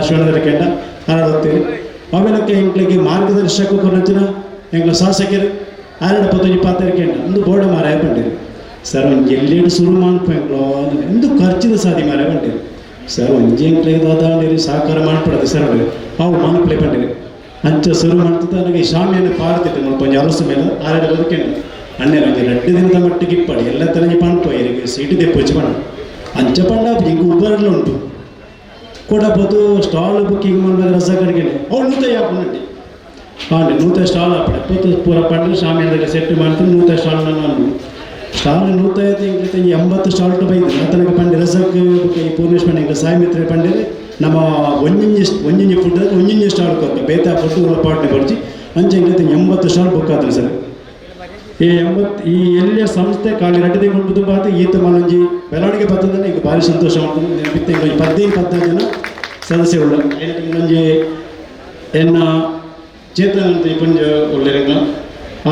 ಶಿವನಗರ ಕೆಂಡ ಆರಾಡ್ತೀವಿ ಅವೆಲ್ಲಕ್ಕೆ ಎಂಕ್ಳಿಗೆ ಮಾರ್ಗದರ್ಶಕ ಕೊರಚಿನ ಎಂಗ್ಲ ಶಾಸಕರು ಆರಡ ಪೊತ್ತು ಪಾತ್ರೆ ಕೆಂಡ ಒಂದು ಬೋರ್ಡ ಮಾರಾಯ ಬಂದಿರಿ ಸರ್ ಒಂದು ಎಲ್ಲೆಡು ಶುರು ಮಾಡ್ಪೋ ಎಂದು ಖರ್ಚಿದ ಸಾಧಿ ಮಾರಾಯ ಬಂದಿರಿ ಸರ್ ಒಂಜಿ ಎಂಕ್ಳಿಗೆ ದಾದಾಂಡಿರಿ ಸಹಕಾರ ಮಾಡ್ಬಿಡೋದು ಸರ್ ಅವು ಮಾನಪ್ಲೇ ಬಂದಿರಿ ಅಂಚ ಶುರು ಮಾಡ್ತಿದ್ದ ನನಗೆ ಶಾಮಿಯನ್ನು ಪಾರ್ತಿತ್ತು ಕೊಂಚ ಅಲಸ ಮೇಲೆ ಆರಡ ಬದುಕೇನು ಅಣ್ಣೆ 2 ದಿನದ ಮಟ್ಟಿಗೆ ಇಪ್ಪಡಿ ಎಲ್ಲ ತನಗೆ ಪಂಪ ಇರಿಗೆ ಸೀಟು ತೆಪ್ಪೊಚ್ಚಿ ಪಣ ಅಂಚ ಪಂಡ ಹಿಂಗೆ ಉಬ್ಬರಲ್ಲ ಉಂಟು ಕೊಡಬಹುದು ಸ್ಟಾಲ್ ಬುಕ್ಕಿಂಗ್ ಮಾಡಬೇಕು ರಸ ಕಡೆಗೆ ಅವ್ರು ನೂತ ಯಾಪುಂಟಿ ಹಾಂಡೆ ನೂತ ಸ್ಟಾಲ್ ಹಾಪಡೆ ಪೊತ್ತು ಪೂರ ಪಂಡು ಶಾಮಿಯಾದಾಗ ಸೆಟ್ ಮಾಡ್ತೀನಿ ನೂತ ಸ್ಟಾಲ್ ನಾನು ಸ್ಟಾಲ್ ನೂತ ಇಂಗ್ಲಿತ 80 ಸ್ಟಾಲ್ ಟು ಬೈದು ತನಕ ಪಂಡಿ ರಸಕ್ಕೆ ಈ ಪೂರ್ಣೇಶ್ ಪಂಡಿ ಸಾಯಿ ಮಿತ್ರ ಪಂಡಿರಿ ನಮ್ಮ ಒಂಜಿಂಜಿ ಫುಡ್ ಒಂಜಿಂಜಿ ಸ್ಟಾಲ್ ಕೊತ್ತ ಬೇತಾ ಫುಡ್ ಪಾಟ್ನೆ ಕೊಡ್ಚಿ ಅಂಚೆ ಇಂಗ್ಲಿತ 80 ಸ್ಟಾಲ್ ಬುಕ್ ಆದ್ರೆ ಸರ್ ಈ ಎಲ್ಲ ಸಂಸ್ಥೆ ಕಾಳಿ 2 ತಿಂಗಳು ಬಾತು ಈತ ಮನಂಜಿ ಬೆಳವಣಿಗೆ ಬರ್ತದೆ ಈಗ ಭಾರಿ ಸಂತೋಷ ಮಾಡ್ತೀನಿ. ನೆನಪಿತ್ತೆ 15-16 ಜನ ಸದಸ್ಯರುಳ್ಳ ಮುಂಜಿ ಎನ್ನ ಚೇತನ ಅಂತ ಪುಂಜ ಒಳ್ಳೆರಂಗ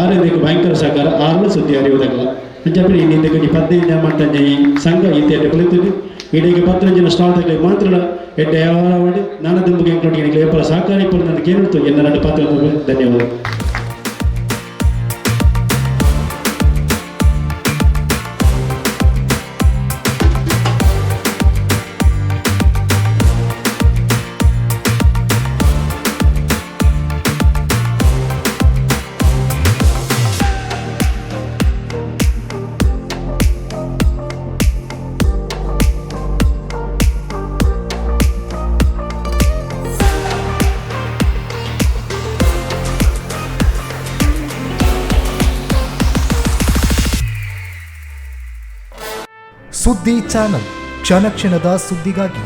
6 ಭಯಂಕರ ಸಹಕಾರ 6 ಸುದ್ದಿ ಅರಿವುದಾಗಲ್ಲ ಅಂಚೆ ಈ ನಿಂದ 15 ಜನ ಮಾಡ್ತಾನೆ ಈ ಸಂಘ ಈತ ಬೆಳೀತಿದ್ವಿ ಇಡೀಗೆ 15 ಜನ ಸ್ಟಾಲ್ ತಗಲಿ ಮಾತ್ರ ಎಡ್ಡೆ ಯಾವ ನನ್ನ ದುಂಬಿಗೆ ಎಂಕ್ಲೊಟ್ಟಿಗೆ ವ್ಯಾಪಾರ ಸಹಕಾರಿ ಪುರ ನನಗೆ ಕೇಳಿತ್ತು ಎನ್ನ 2 ಪಾತ್ರ ಧನ್ಯವಾದ. ಸುದ್ದಿ ಚಾನಲ್ ಕ್ಷಣ ಕ್ಷಣದ ಸುದ್ದಿಗಾಗಿ